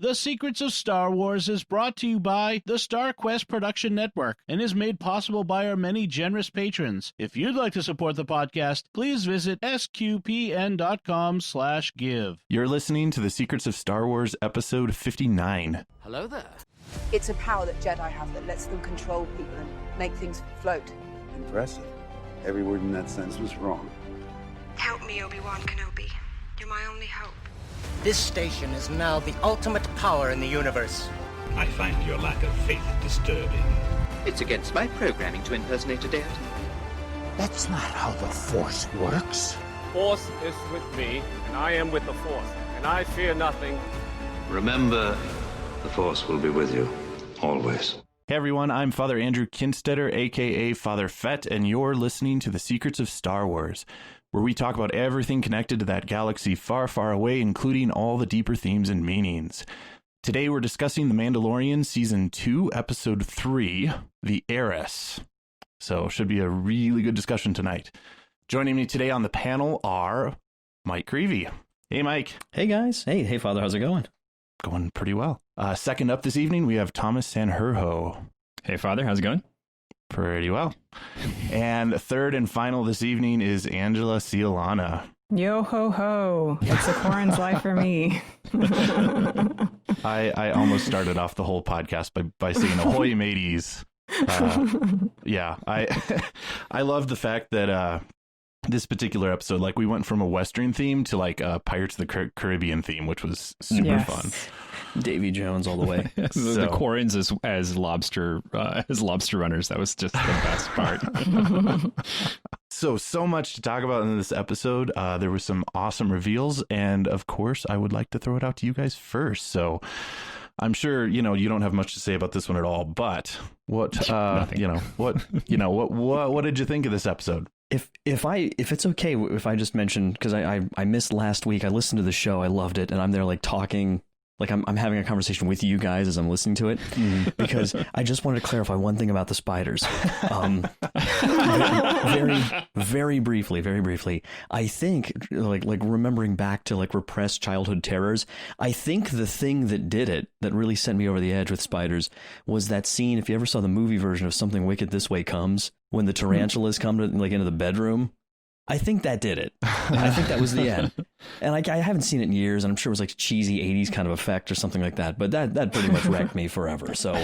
The Secrets of Star Wars is brought to you by the Star Quest Production Network and is made possible by our many generous patrons. If you'd like to support the podcast, please visit sqpn.com/give. You're listening to The Secrets of Star Wars, episode 59. Hello there. It's a power that Jedi have that lets them control people and make things float. Impressive. Every word in that sentence was wrong. Help me, Obi-Wan Kenobi. You're my only hope. This station is now the ultimate power in the universe. I find your lack of faith disturbing. It's against my programming to impersonate a deity. That's not how the Force works. Force is with me, and I am with the Force, and I fear nothing. Remember, the Force will be with you, always. Hey everyone, I'm Father Andrew Kinstetter, aka Father Fett, and you're listening to The Secrets of Star Wars, where we talk about everything connected to that galaxy far, far away, including all the deeper themes and meanings. Today we're discussing The Mandalorian Season 2, Episode 3, The Heiress. So should be a really good discussion tonight. Joining me today on the panel are Mike Creevy. Hey Mike. Hey guys. Hey Father, how's it going? Going pretty well. Second up this evening, we have Thomas Sanherho. Hey, Father. How's it going? Pretty well. And third and final this evening is Angela Ciolana. Yo ho ho. It's a Corin's life for me. I almost started off the whole podcast by saying ahoy mateys. Yeah, I love the fact that this particular episode, like, we went from a Western theme to like a Pirates of the Caribbean theme, which was super fun. Davy Jones all the way. The Quarrens as lobster runners. That was just the best part. So much to talk about in this episode. There were some awesome reveals, and of course, I would like to throw it out to you guys first. So I'm sure you don't have much to say about this one at all. But what did you think of this episode? If it's okay if I just mention, because I missed last week, I listened to the show, I loved it, and I'm there like talking, like I'm having a conversation with you guys as I'm listening to it, because I just wanted to clarify one thing about the spiders. Very briefly, I think like remembering back to like repressed childhood terrors, I think the thing that did it, that really sent me over the edge with spiders, was that scene, if you ever saw the movie version of Something Wicked This Way Comes, when the tarantulas come to like into the bedroom. I think that did it. I think that was the end. And I haven't seen it in years, and I'm sure it was like a cheesy 80s kind of effect or something like that. But that pretty much wrecked me forever. So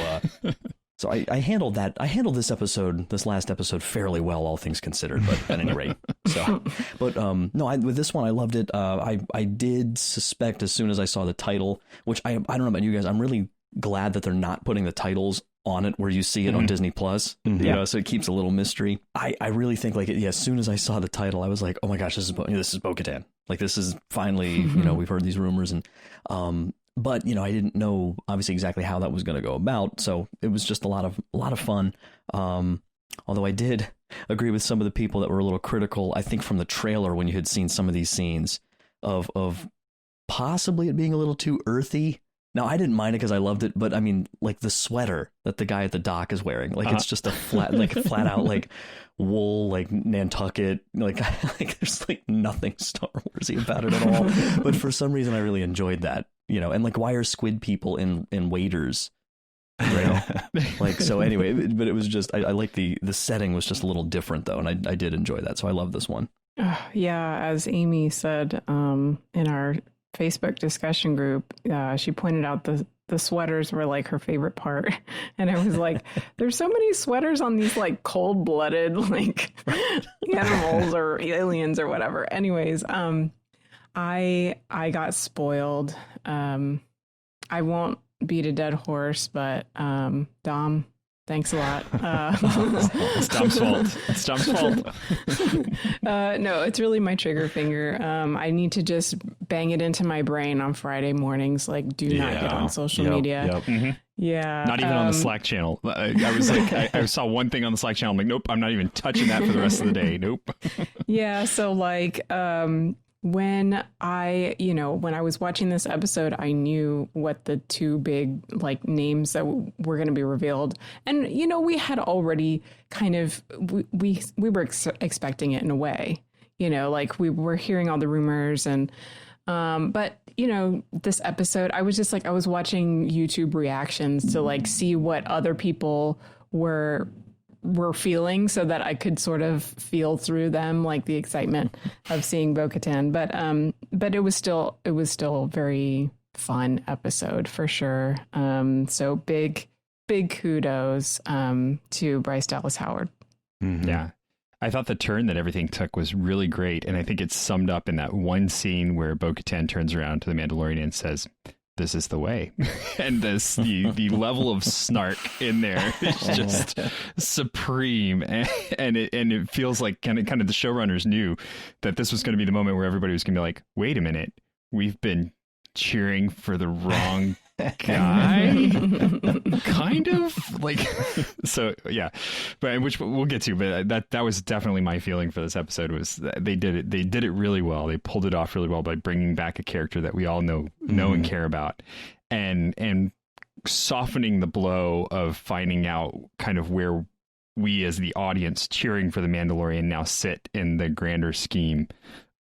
I handled this last episode fairly well, all things considered. But at any rate, with this one, I loved it. I did suspect as soon as I saw the title, which I don't know about you guys, I'm really glad that they're not putting the titles on it where you see it on Disney Plus, so it keeps a little mystery. I really think as soon as I saw the title, I was like, oh my gosh, this is Bo-Katan. Like, this is finally, we've heard these rumors, and but I didn't know obviously exactly how that was going to go about, so it was just a lot of fun. Although I did agree with some of the people that were a little critical, I think, from the trailer, when you had seen some of these scenes of possibly it being a little too earthy. Now, I didn't mind it because I loved it, but I mean, like the sweater that the guy at the dock is wearing, like it's just a flat out like wool, like Nantucket, like there's like nothing Star Warsy about it at all. But for some reason, I really enjoyed that, and like, why are squid people in waders? Like, so anyway, but it was just, I like the setting was just a little different though, and I did enjoy that, so I love this one. Yeah, as Amy said in our Facebook discussion group, she pointed out the sweaters were like her favorite part, and I was like, there's so many sweaters on these like cold-blooded like animals or aliens or whatever. Anyways, I got spoiled. I won't beat a dead horse, but Dom, thanks a lot. It's Dom's fault. It's Dom's fault. No, it's really my trigger finger. I need to just bang it into my brain on Friday mornings. Like, do not get on social media. Yep. Mm-hmm. Yeah. Not even on the Slack channel. I was like, I saw one thing on the Slack channel. I'm like, nope, I'm not even touching that for the rest of the day. Nope. Yeah. So like, when I was watching this episode, I knew what the two big like names that were going to be revealed. And, we had already kind of, we were expecting it in a way, like we were hearing all the rumors and, but, this episode, I was just like, I was watching YouTube reactions to like see what other people were feeling so that I could sort of feel through them, like the excitement of seeing Bo-Katan. But it was still a very fun episode for sure. So big kudos to Bryce Dallas Howard. Mm-hmm. Yeah. I thought the turn that everything took was really great. And I think it's summed up in that one scene where Bo-Katan turns around to the Mandalorian and says, "This is the way." And the level of snark in there is just supreme. And it feels like kind of the showrunners knew that this was going to be the moment where everybody was going to be like, wait a minute, we've been cheering for the wrong guy. Kind of like, so yeah, but which we'll get to, but that was definitely my feeling for this episode. Was that they did it really well. They pulled it off really well by bringing back a character that we all know and care about, and softening the blow of finding out kind of where we as the audience cheering for the Mandalorian now sit in the grander scheme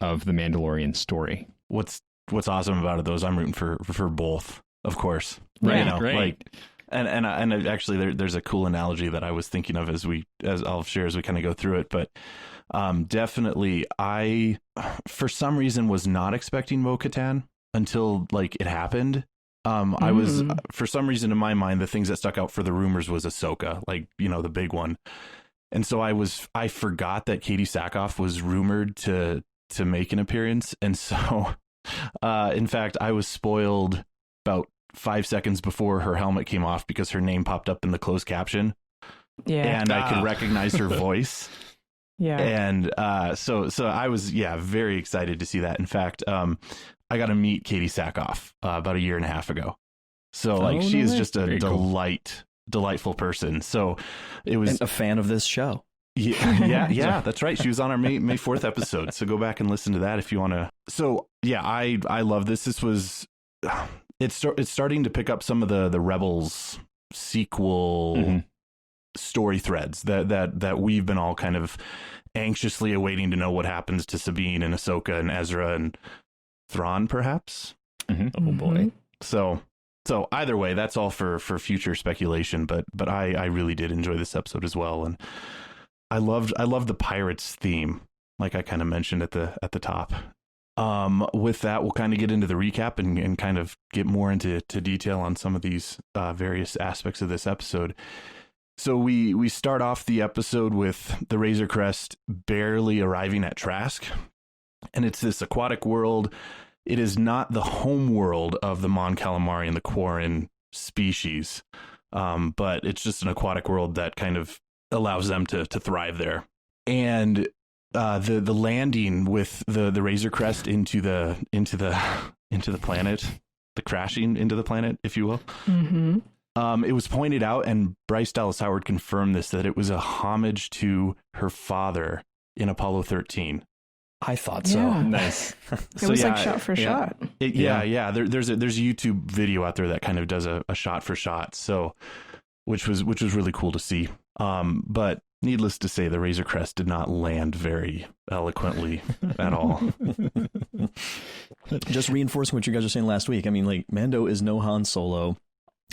of the Mandalorian story. What's awesome about it, though, is I'm rooting for both, of course. Right, right. Like, and actually, there's a cool analogy that I was thinking of as I'll share as we kind of go through it. But definitely, I for some reason was not expecting Bo-Katan until like it happened. I was, for some reason in my mind, the things that stuck out for the rumors was Ahsoka, like, the big one. And so I forgot that Katie Sackhoff was rumored to make an appearance, and so. In fact, I was spoiled about 5 seconds before her helmet came off because her name popped up in the closed caption. Yeah. And I could recognize her voice. Yeah. And so I was, very excited to see that. In fact, I got to meet Katie Sackhoff about a year and a half ago. So she is just a delightful person. So it was and a fan of this show. Yeah, that's right. She was on our May 4th episode. So go back and listen to that if you want to. So yeah, I love this. This was, it's starting to pick up some of the Rebels sequel story threads that we've been all kind of anxiously awaiting to know what happens to Sabine and Ahsoka and Ezra and Thrawn, perhaps. Oh boy. So either way, that's all for future speculation. But I really did enjoy this episode as well, and I loved the Pirates theme, like I kind of mentioned at the top. With that, we'll kind of get into the recap and kind of get more into detail on some of these various aspects of this episode. So we start off the episode with the Razor Crest barely arriving at Trask, and it's this aquatic world. It is not the home world of the Mon Calamari and the Quarren species, but it's just an aquatic world that kind of allows them to thrive there. And the landing with the Razor Crest into the planet, the crashing into the planet, if you will. It was pointed out, and Bryce Dallas Howard confirmed this, that it was a homage to her father in Apollo 13. I thought so. Yeah. Nice. It was like shot for shot. There's a YouTube video out there that kind of does a shot for shot. So, which was really cool to see. But needless to say, the Razor Crest did not land very eloquently at all. Just reinforcing what you guys were saying last week. I mean, like, Mando is no Han Solo.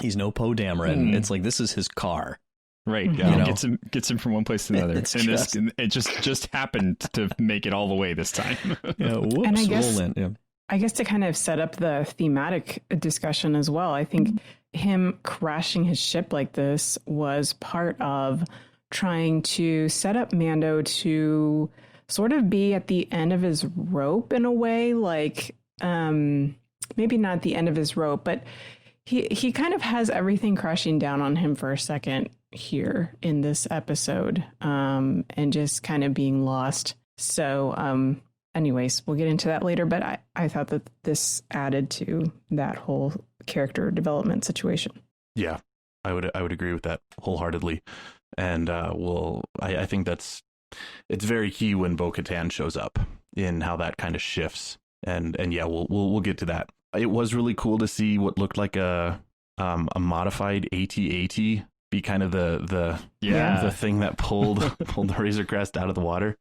He's no Poe Dameron. It's like, this is his car. Right. Yeah. Gets him from one place to another. It just happened to make it all the way this time. Whoops. And I guess to kind of set up the thematic discussion as well, I think him crashing his ship like this was part of trying to set up Mando to sort of be at the end of his rope in a way, like maybe not the end of his rope, but he kind of has everything crashing down on him for a second here in this episode, and just kind of being lost. So anyways, we'll get into that later, but I thought that this added to that whole character development situation. Yeah, I would agree with that wholeheartedly. And I think it's very key when Bo-Katan shows up in how that kind of shifts. And yeah, we'll get to that. It was really cool to see what looked like a modified AT-AT be kind of the thing that pulled the Razor Crest out of the water.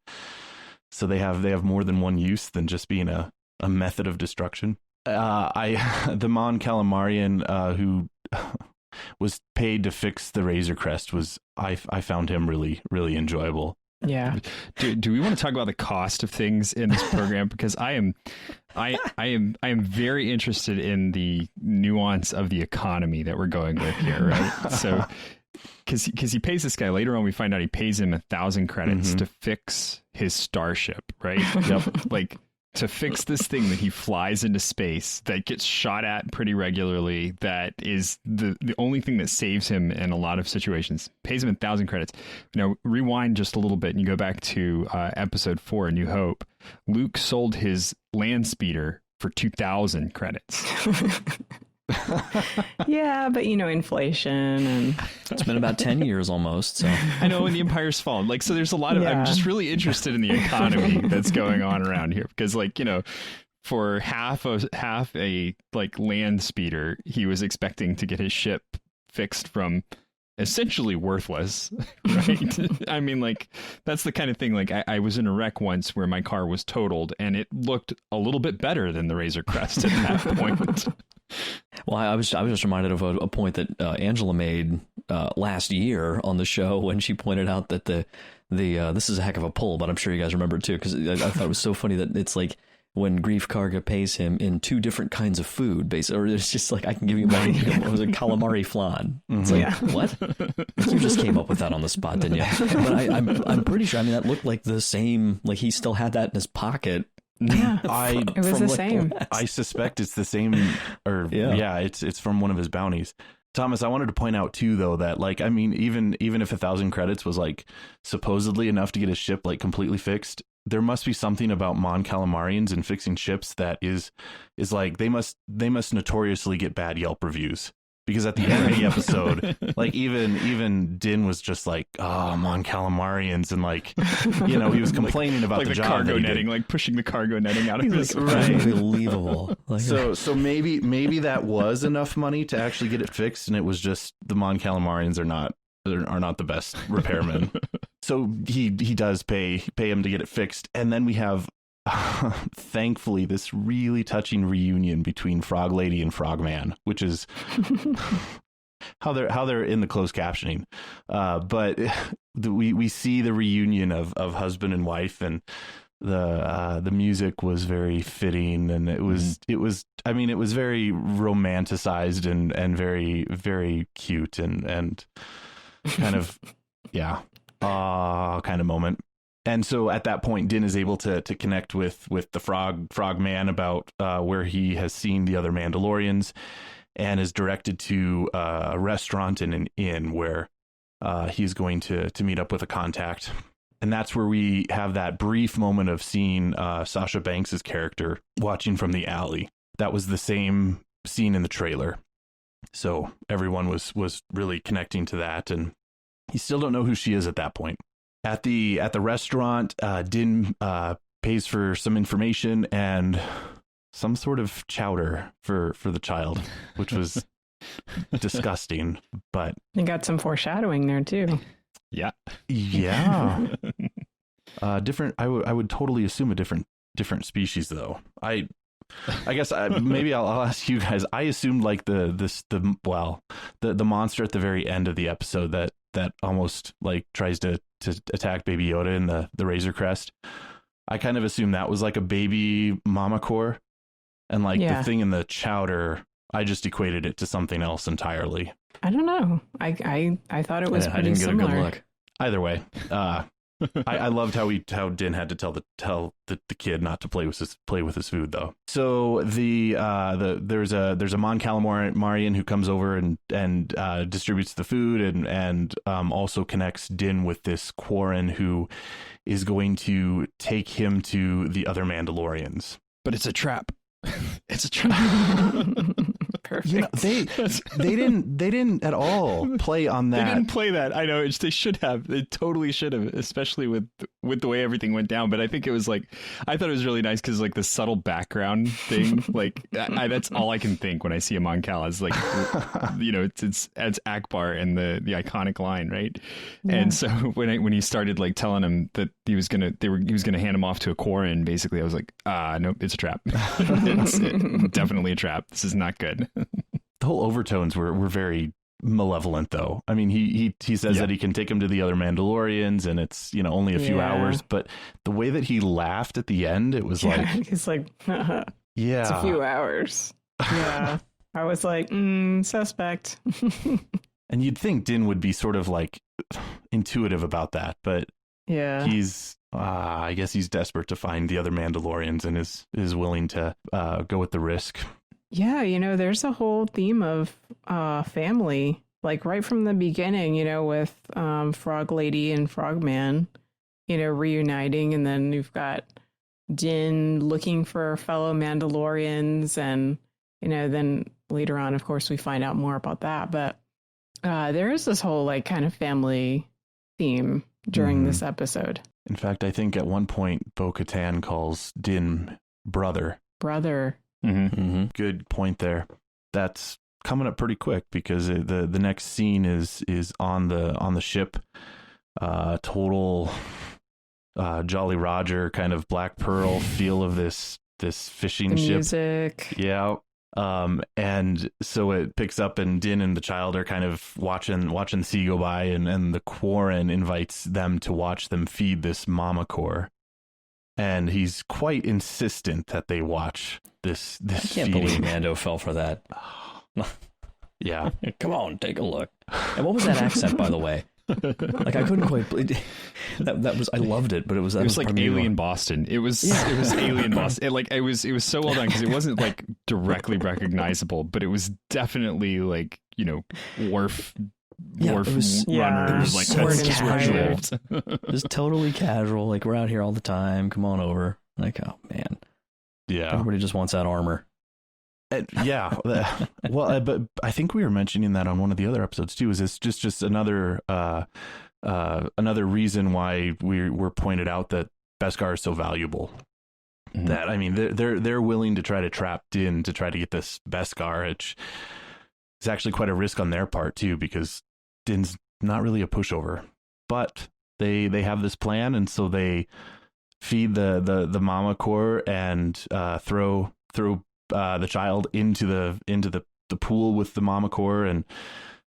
So they have more than one use than just being a method of destruction. The Mon Calamarian who was paid to fix the Razor Crest I found him really, really enjoyable. Yeah. Do we want to talk about the cost of things in this program? Because I am very interested in the nuance of the economy that we're going with here, right? So, because he pays this guy later on, we find out he pays him 1,000 credits to fix his starship, right? Yep. Like, to fix this thing that he flies into space, that gets shot at pretty regularly, that is the only thing that saves him in a lot of situations. Pays him 1,000 credits. Now, rewind just a little bit and you go back to episode 4, A New Hope. Luke sold his land speeder for 2,000 credits. Yeah, but inflation, and it's been about 10 years almost. So I know, when the Empire's fallen, like, so there's a lot of. I'm just really interested in the economy that's going on around here, because, like, for half a like land speeder, he was expecting to get his ship fixed from essentially worthless, right? I mean, like, that's the kind of thing. Like, I was in a wreck once where my car was totaled, and it looked a little bit better than the Razor Crest at that point. Well, I was just reminded of a point that Angela made last year on the show when she pointed out that the this is a heck of a pull, but I'm sure you guys remember it too, because I thought it was so funny that it's like when Grief Karga pays him in 2 different kinds of food, basically, or it's just like, I can give you one. What was it, calamari flan? It's like, what? You just came up with that on the spot, didn't you? But I'm pretty sure. I mean, that looked like the same. Like, he still had that in his pocket. Yeah, it was the same. I suspect it's the same, or it's from one of his bounties. Thomas, I wanted to point out too, though, that, like, I mean, even if 1,000 credits was like supposedly enough to get his ship like completely fixed, there must be something about Mon Calamarians and fixing ships that is like they must notoriously get bad Yelp reviews. Because at the end of the episode, like, even Din was just like, "Oh, Mon Calamarians," and, like, he was complaining about like the job cargo netting, like pushing the cargo netting out of his. Right. Unbelievable. Like, so maybe that was enough money to actually get it fixed, and it was just the Mon Calamarians are not the best repairmen. So he does pay him to get it fixed, and then we have, thankfully, this really touching reunion between Frog Lady and Frogman, which is how they're in the closed captioning. But we see the reunion of husband and wife, and the music was very fitting, and it was I mean, it was very romanticized and very, very cute and kind of kind of moment. And so at that point, Din is able to connect with the Frogman about where he has seen the other Mandalorians, and is directed to a restaurant and an inn where he's going to meet up with a contact. And that's where we have that brief moment of seeing Sasha Banks's character watching from the alley. That was the same scene in the trailer. So everyone was really connecting to that, and you still don't know who she is at that point. At the restaurant, Din pays for some information and some sort of chowder for the child, which was disgusting. But you got some foreshadowing there too. Yeah. Different. I would totally assume a different species, though. I guess maybe I'll ask you guys. I assumed like the monster at the very end of the episode that almost like tries to attack Baby Yoda in the Razor Crest. I kind of assumed that was like a baby mama core, and like the thing in the chowder, I just equated it to something else entirely. I don't know. I thought it was pretty similar. Get a good look. Either way, I loved how Din had to tell the kid not to play with his food, though. So there's a Mon Calamarian who comes over and distributes the food and also connects Din with this Quarren who is going to take him to the other Mandalorians. But it's a trap. It's a trap. Perfect. You know, they didn't at all play on that. They didn't play that. I know. They should have. They totally should have, especially with the way everything went down. But I think it was like, I thought it was really nice because like the subtle background thing, like that's all I can think when I see a Mon Cal is like, you know, it's Akbar and the iconic line, right? Yeah. And so when he started like telling him that he was gonna hand him off to a Quarren, basically, I was like, nope, it's a trap. It's definitely a trap. This is not good. The whole overtones were very malevolent, though. I mean, he says that he can take him to the other Mandalorians, and it's, you know, only a few hours. But the way that he laughed at the end, it was like he's like, it's a few hours. Yeah, I was like, suspect. And you'd think Din would be sort of like intuitive about that, but he's I guess he's desperate to find the other Mandalorians and is willing to go with the risk. Yeah, you know, there's a whole theme of family, like right from the beginning, you know, with Frog Lady and Frogman, you know, reuniting. And then you've got Din looking for fellow Mandalorians. And, you know, then later on, of course, we find out more about that. But there is this whole like kind of family theme during this episode. In fact, I think at one point, Bo-Katan calls Din brother. Good point there. That's coming up pretty quick because the next scene is on the ship. Total Jolly Roger kind of Black Pearl feel of this fishing ship. Music. Yeah. And so it picks up and Din and the child are kind of watching the sea go by, and the Quarren invites them to watch them feed this mama core. And he's quite insistent that they watch this I can't believe Mando fell for that. Yeah. Come on, take a look. And what was that accent, by the way? Like I couldn't quite that was I loved it, but it was like Alien Boston. It was Alien Boston. It was so well done because it wasn't like directly recognizable, but it was definitely like, you know, wharf runners, like that's casual. Just totally casual. Like we're out here all the time. Come on over. Like, oh man, yeah. Everybody just wants that armor. Yeah. Well, but I think we were mentioning that on one of the other episodes too. Is this just another reason why we're pointed out that Beskar is so valuable? Mm-hmm. That I mean, they're willing to try to trap Din to try to get this Beskar, which is actually quite a risk on their part too, because Din's not really a pushover. But they have this plan, and so they feed the mama core and throw the child into the pool with the mama core, and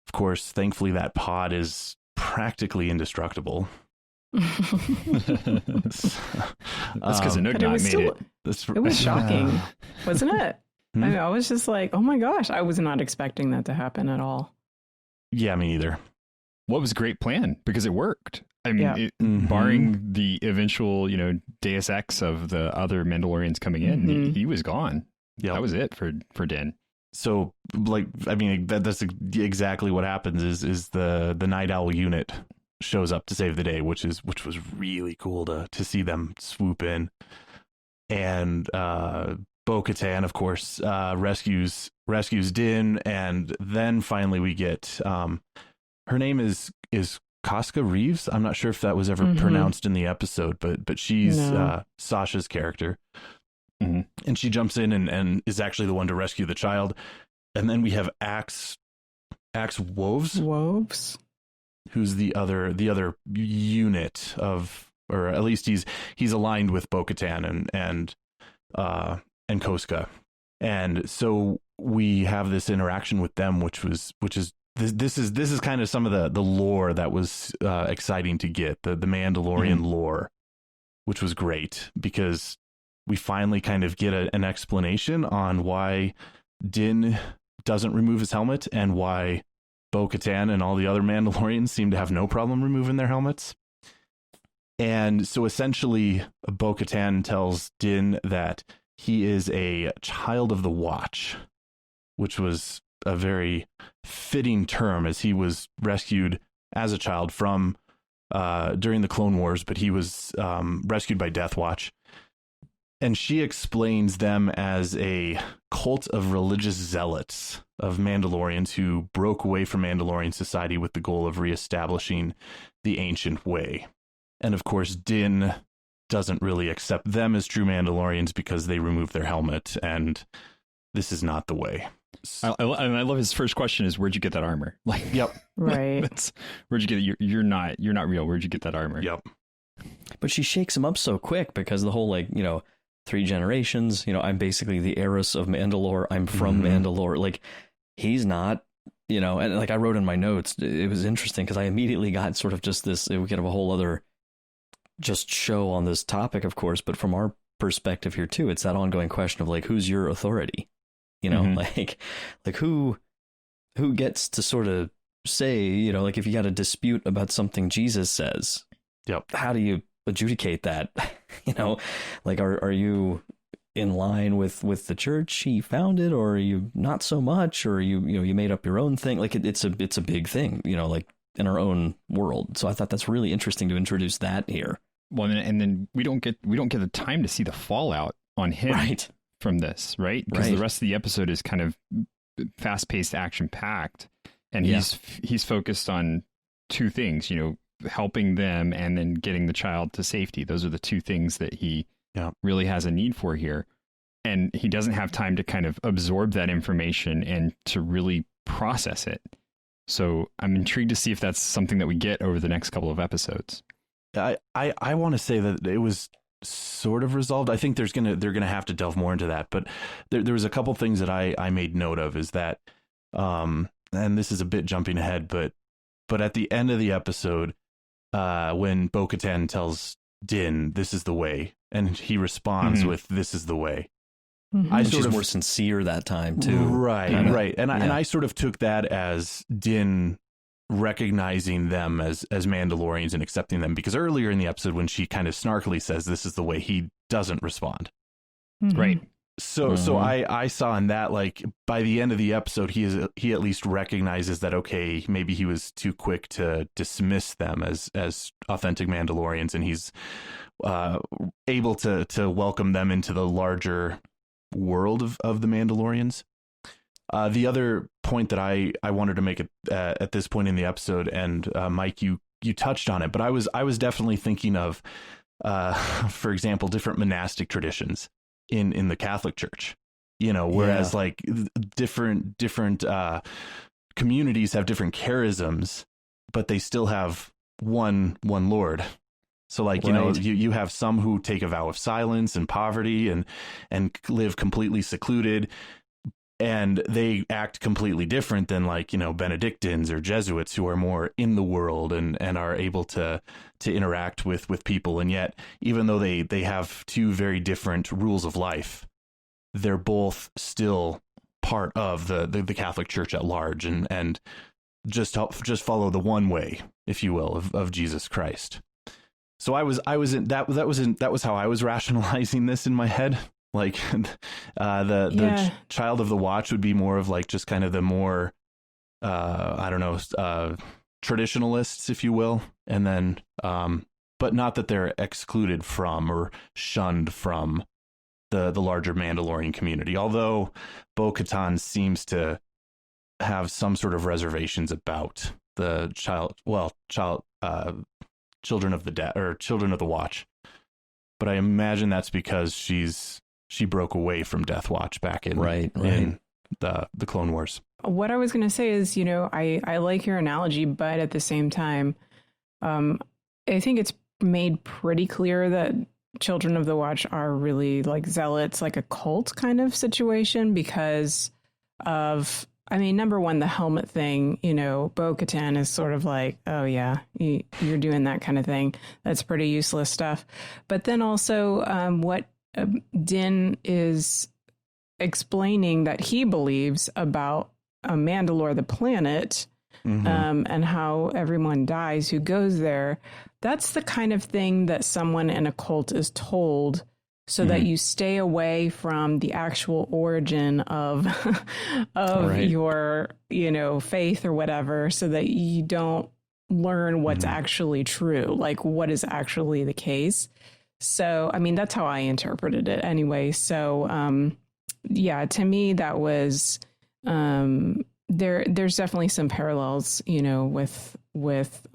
of course, thankfully, that pod is practically indestructible. That's because Enoch made it. It was shocking, wasn't it? I mean, I was just like, oh my gosh, I was not expecting that to happen at all. Yeah, me neither. What was a great plan because it worked. I mean, barring the eventual, you know, Deus Ex of the other Mandalorians coming in, he was gone. Yeah, that was it for Din. So, like, I mean, that's exactly what happens. Is the Night Owl unit shows up to save the day, which was really cool to see them swoop in, and Bo-Katan, of course, rescues Din, and then finally we get her name is Casca Reeves. I'm not sure if that was ever pronounced in the episode, but she's Sasha's character. Mm-hmm. And she jumps in and is actually the one to rescue the child. And then we have Axe Woves, who's the other unit of, or at least he's aligned with Bo-Katan and Koska. And so we have this interaction with them, which is this is kind of some of the lore that was exciting to get, the Mandalorian lore, which was great because we finally kind of get an explanation on why Din doesn't remove his helmet and why Bo-Katan and all the other Mandalorians seem to have no problem removing their helmets. And so essentially Bo-Katan tells Din that he is a child of the Watch, which was a very fitting term as he was rescued as a child from during the Clone Wars, but he was rescued by Death Watch. And she explains them as a cult of religious zealots of Mandalorians who broke away from Mandalorian society with the goal of reestablishing the ancient way. And of course, Din doesn't really accept them as true Mandalorians because they remove their helmet, and this is not the way. I love his first question is, where'd you get that armor? Like, yep. Right. Where'd you get it? You're not real. Where'd you get that armor? Yep. But she shakes him up so quick because the whole, 3 generations, I'm basically the heiress of Mandalore. I'm from Mandalore. Like, he's not, and like I wrote in my notes, it was interesting because I immediately got sort of just this, we could have a whole other just show on this topic, of course, but from our perspective here too, it's that ongoing question of like, who's your authority? Like who gets to sort of say, like if you got a dispute about something Jesus says, yep, how do you adjudicate that? Like are you in line with the church he founded, or are you not so much, or you made up your own thing? Like it's a big thing, like in our own world. So I thought that's really interesting to introduce that here. Well, and then we don't get the time to see the fallout on him from this, right? Because the rest of the episode is kind of fast-paced, action-packed, and he's focused on 2 things, helping them and then getting the child to safety. Those are the 2 things that he really has a need for here. And he doesn't have time to kind of absorb that information and to really process it. So I'm intrigued to see if that's something that we get over the next couple of episodes. I want to say that it was sort of resolved. I think they're gonna have to delve more into that. But there was a couple things that I made note of is that, and this is a bit jumping ahead, but at the end of the episode, when Bo-Katan tells Din, "This is the way," and he responds with, "This is the way." She's more sincere that time too. Right. And I sort of took that as Din recognizing them as Mandalorians and accepting them, because earlier in the episode when she kind of snarkily says this is the way, he doesn't respond. Right. So I saw in that, like, by the end of the episode, he at least recognizes that, okay, maybe he was too quick to dismiss them as authentic Mandalorians, and he's able to welcome them into the larger world of the Mandalorians. The other point that I wanted to make at this point in the episode, and Mike, you touched on it, but I was definitely thinking of, for example, different monastic traditions in the Catholic Church, whereas like different communities have different charisms, but they still have one Lord. So like, you have some who take a vow of silence and poverty and live completely secluded, and they act completely different than like, Benedictines or Jesuits who are more in the world and are able to interact with people. And yet, even though they have 2 very different rules of life, they're both still part of the Catholic Church at large, and just follow the one way, if you will, of Jesus Christ. So that was how I was rationalizing this in my head. Like the Child of the Watch would be more of like just kind of the more traditionalists, if you will, and then but not that they're excluded from or shunned from the larger Mandalorian community. Although Bo-Katan seems to have some sort of reservations about the Children of the Dead or Children of the Watch, but I imagine that's because she broke away from Death Watch back in in the Clone Wars. What I was going to say is, I like your analogy, but at the same time, I think it's made pretty clear that Children of the Watch are really like zealots, like a cult kind of situation because of, number one, the helmet thing. Bo-Katan is sort of like, oh yeah, you're doing that kind of thing. That's pretty useless stuff. But then also what Din is explaining that he believes about Mandalore, the planet, and how everyone dies who goes there. That's the kind of thing that someone in a cult is told so that you stay away from the actual origin of your, faith or whatever, so that you don't learn what's actually true, like what is actually the case. So, I mean, that's how I interpreted it anyway. So, yeah, to me, that was there's definitely some parallels, you know, with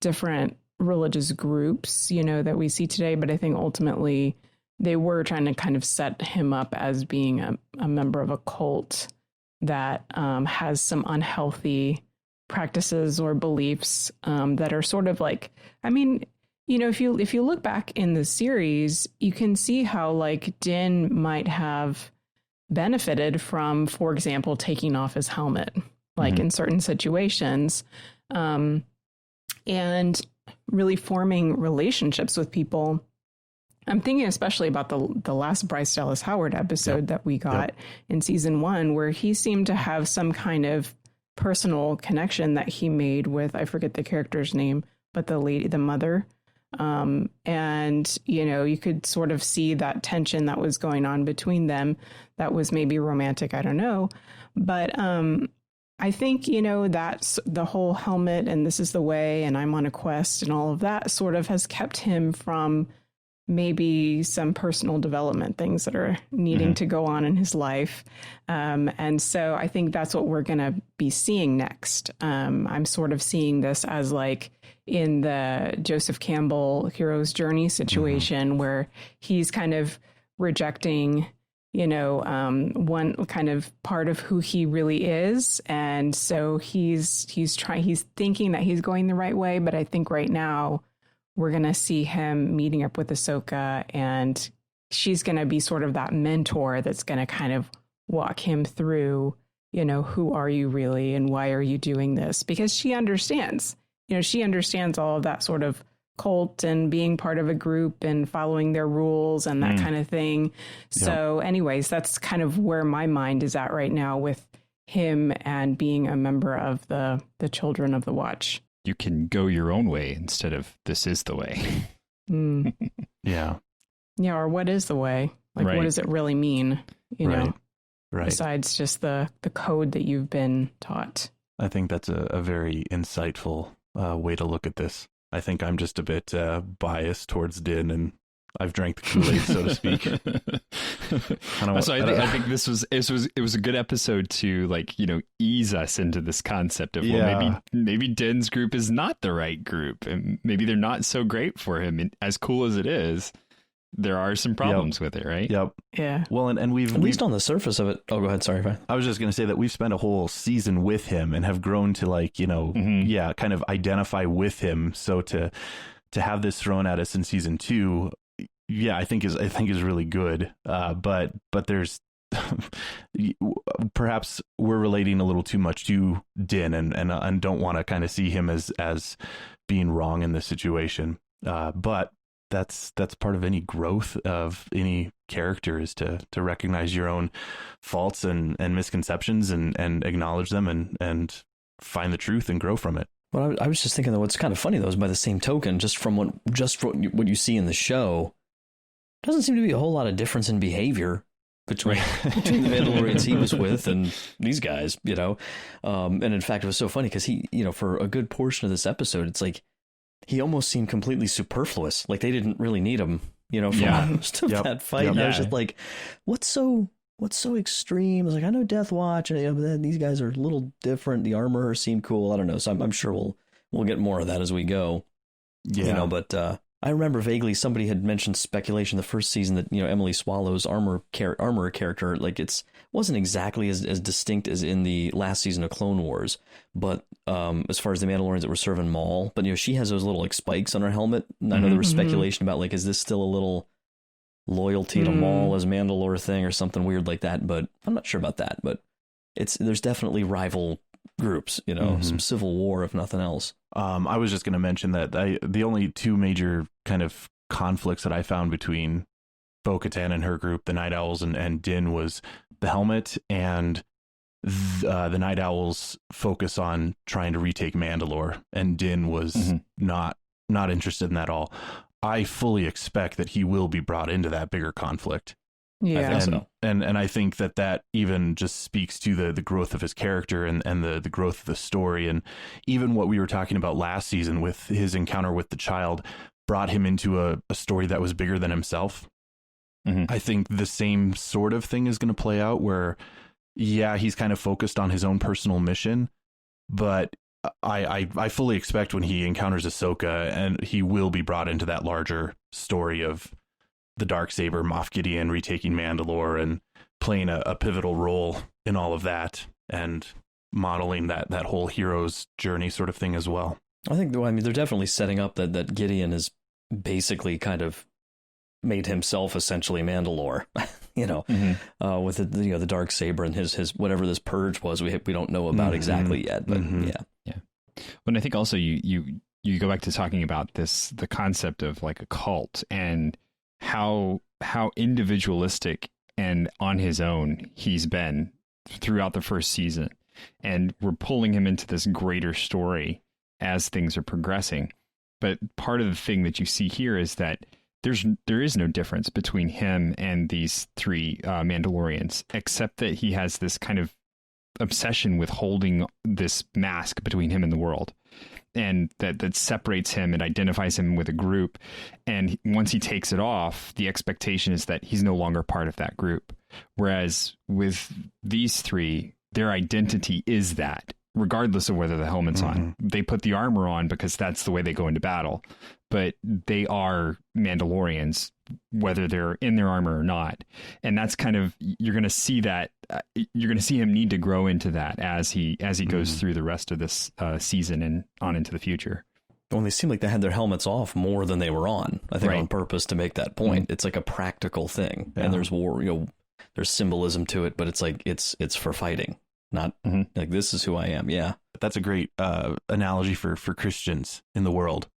different religious groups, you know, that we see today. But I think ultimately they were trying to kind of set him up as being a member of a cult that has some unhealthy practices or beliefs that are sort of like, I mean, you know, if you look back in the series, you can see how like Din might have benefited from, for example, taking off his helmet, like in certain situations, and really forming relationships with people. I'm thinking especially about the last Bryce Dallas Howard episode that we got in season 1, where he seemed to have some kind of personal connection that he made with, I forget the character's name, but the mother. And, you know, you could sort of see that tension that was going on between them. That was maybe romantic. I don't know. But I think, you know, that's the whole helmet and this is the way and I'm on a quest and all of that sort of has kept him from maybe some personal development things that are needing to go on in his life. And so I think that's what we're going to be seeing next. I'm sort of seeing this as like in the Joseph Campbell hero's journey situation where he's kind of rejecting, you know, one kind of part of who he really is. And so he's thinking that he's going the right way. But I think right now we're going to see him meeting up with Ahsoka, and she's going to be sort of that mentor that's going to kind of walk him through, you know, who are you really and why are you doing this? Because she understands, you know, she understands all of that sort of cult and being part of a group and following their rules and that kind of thing. So anyways, that's kind of where my mind is at right now with him and being a member of the Children of the Watch. You can go your own way instead of this is the way. Yeah. Yeah. Or what is the way? Like, what does it really mean? You know, besides just the code that you've been taught. I think that's a very insightful way to look at this. I think I'm just a bit biased towards Din, and I've drank the Kool-Aid, so to speak. I think it was a good episode to, like, you know, ease us into this concept of well, maybe Din's group is not the right group, and maybe they're not so great for him. And as cool as it is, there are some problems with it, right? Yep. Yeah. Well, and we've at least on the surface of it. Oh, go ahead. Sorry. I was just going to say that we've spent a whole season with him and have grown to, like, you know, kind of identify with him. So to have this thrown at us in season 2. Yeah, I think is really good. But there's perhaps we're relating a little too much to Din and don't want to kind of see him as being wrong in this situation. But that's part of any growth of any character is to recognize your own faults and misconceptions and acknowledge them and find the truth and grow from it. Well, I was just thinking that what's kind of funny though is by the same token, just from what you see in the show, doesn't seem to be a whole lot of difference in behavior between the Mandalorians he was with and these guys, you know. And in fact, it was so funny because he, you know, for a good portion of this episode, it's like he almost seemed completely superfluous. Like they didn't really need him, you know, for most of that fight. And I was just like, what's so extreme? I was like, I know Death Watch, and, you know, but these guys are a little different. The armor seemed cool. I don't know. So I'm sure we'll get more of that as we go. Yeah. You know, but I remember vaguely somebody had mentioned speculation the first season that, you know, Emily Swallow's armor character, like wasn't exactly as distinct as in the last season of Clone Wars, but as far as the Mandalorians that were serving Maul, but, you know, she has those little like spikes on her helmet. And I know there was speculation about, like, is this still a little loyalty to Maul as Mandalore thing or something weird like that? But I'm not sure about that. But there's definitely rival groups, you know, some civil war if nothing else. I was just going to mention that the only two major kind of conflicts that I found between Bo-Katan and her group, the Night Owls and Din, was the helmet and the Night Owls' focus on trying to retake Mandalore, and Din was not interested in that at all. I fully expect that he will be brought into that bigger conflict. Yeah, I think so. And I think that even just speaks to the growth of his character and the growth of the story, and even what we were talking about last season with his encounter with the child. brought him into a story that was bigger than himself. Mm-hmm. I think the same sort of thing is going to play out where, yeah, he's kind of focused on his own personal mission, but I fully expect when he encounters Ahsoka, and he will be brought into that larger story of the Darksaber, Moff Gideon retaking Mandalore and playing a pivotal role in all of that and modeling that whole hero's journey sort of thing as well. I think, I mean, they're definitely setting up that Gideon is basically kind of made himself essentially Mandalore, you know, with the Darksaber and his whatever this purge was, we don't know about exactly yet, but yeah. Well, and I think also you go back to talking about the concept of like a cult and how individualistic and on his own he's been throughout the first season, and we're pulling him into this greater story as things are progressing. But part of the thing that you see here is that there is no difference between him and these three Mandalorians, except that he has this kind of obsession with holding this mask between him and the world, and that separates him and identifies him with a group. And once he takes it off, the expectation is that he's no longer part of that group. Whereas with these three, their identity is that, regardless of whether the helmet's on. They put the armor on because that's the way they go into battle. But they are Mandalorians, whether they're in their armor or not. And that's kind of, you're going to see that, you're going to see him need to grow into that as he goes through the rest of this season and on into the future. Well, they seem like they had their helmets off more than they were on, I think, on purpose to make that point. It's like a practical thing. And there's there's symbolism to it, but it's like, it's for fighting, not like, this is who I am. Yeah. That's a great analogy for Christians in the world.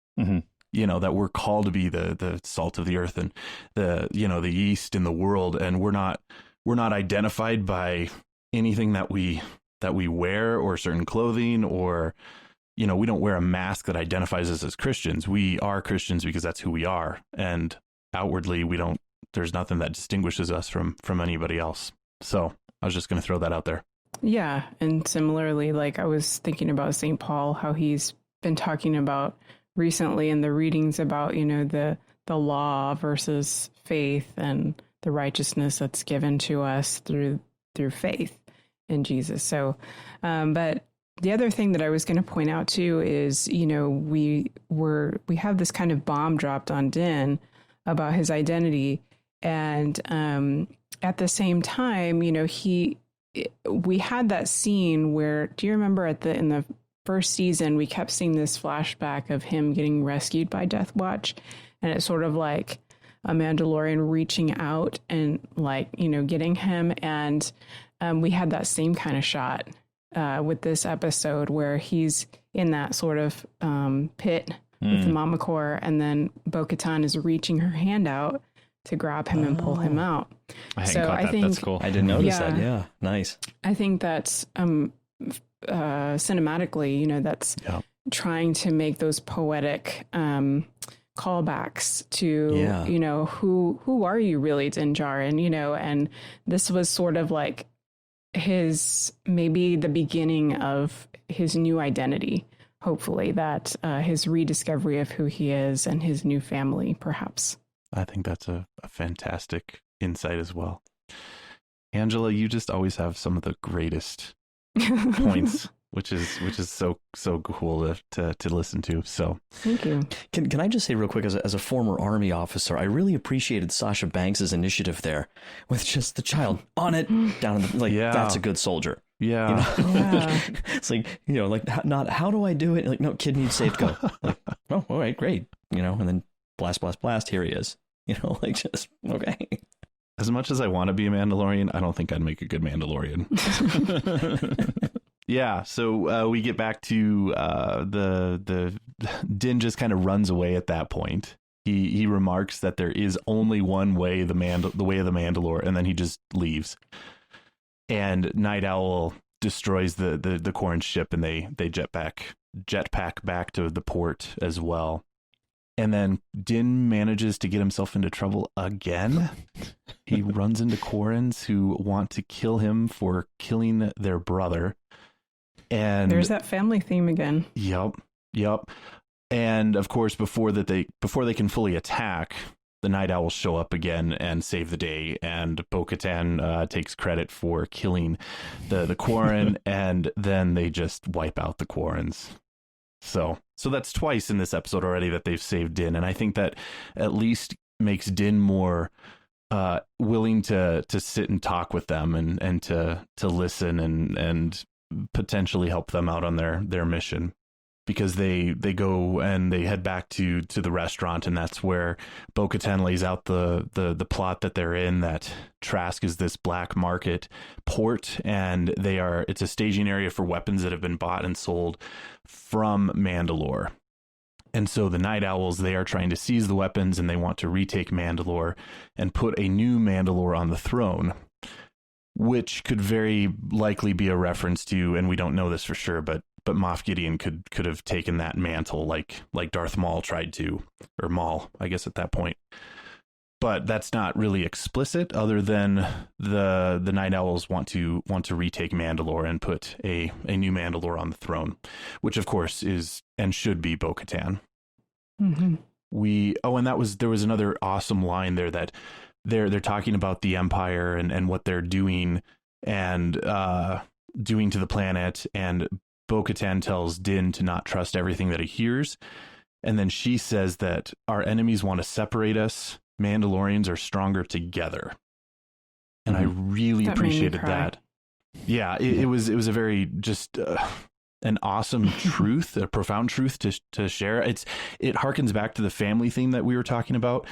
You know, that we're called to be the salt of the earth and the yeast in the world. And we're not identified by anything that we wear or certain clothing, or, we don't wear a mask that identifies us as Christians. We are Christians because that's who we are. And outwardly, there's nothing that distinguishes us from anybody else. So I was just going to throw that out there. Yeah. And similarly, like I was thinking about St. Paul, how he's been talking about recently in the readings about, the law versus faith and the righteousness that's given to us through faith in Jesus. So, but the other thing that I was going to point out too is, we have this kind of bomb dropped on Din about his identity. And at the same time, we had that scene where, do you remember in the first season, we kept seeing this flashback of him getting rescued by Death Watch, and it's sort of like a Mandalorian reaching out and getting him. And we had that same kind of shot with this episode where he's in that sort of pit with the Mama Core, and then Bo-Katan is reaching her hand out to grab him and pull him out. I think that's cool. I didn't notice that. Yeah, nice. I think that's cinematically, that's trying to make those poetic callbacks to, who are you really, Din Djarin, and this was sort of like maybe the beginning of his new identity, hopefully, that his rediscovery of who he is and his new family, perhaps. I think that's a fantastic insight as well. Angela, you just always have some of the greatest points, which is so cool to listen to. So thank you. Can I just say real quick, as a former Army officer, I really appreciated Sasha Banks's initiative there with just the child on it down in the, that's a good soldier. Yeah. It's like, not how do I do it? Like, no, kid needs safe, go. Like, oh, all right, great. And then blast, here he is. Just okay. As much as I want to be a Mandalorian, I don't think I'd make a good Mandalorian. Yeah, so we get back to the Din just kind of runs away at that point. He remarks that there is only one way, the way of the Mandalore, and then he just leaves. And Night Owl destroys the Corran ship, and they jetpack back to the port as well. And then Din manages to get himself into trouble again. He runs into Corrans who want to kill him for killing their brother. And there's that family theme again. Yep. And of course, before they can fully attack, the Night Owls show up again and save the day, and Bo-Katan takes credit for killing the Quarren, and then they just wipe out the Quarrens. So that's twice in this episode already that they've saved Din, and I think that at least makes Din more willing to sit and talk with them and to listen and potentially help them out on their mission. Because they go and they head back to the restaurant, and that's where Bo-Katan lays out the plot that they're in, that Trask is this black market port, and it's a staging area for weapons that have been bought and sold from Mandalore. And so the Night Owls, they are trying to seize the weapons, and they want to retake Mandalore and put a new Mandalore on the throne, which could very likely be a reference to, and we don't know this for sure, but Moff Gideon could have taken that mantle like Darth Maul tried to, or Maul, I guess, at that point. But that's not really explicit, other than the Night Owls want to retake Mandalore and put a new Mandalore on the throne, which of course is and should be Bo-Katan. Mm-hmm. And there was another awesome line there that they're talking about the Empire and what they're doing and doing to the planet, and Bo-Katan tells Din to not trust everything that he hears. And then she says that our enemies want to separate us. Mandalorians are stronger together. And I really appreciated that. Yeah, it was a very just an awesome truth, a profound truth to share. It harkens back to the family theme that we were talking about.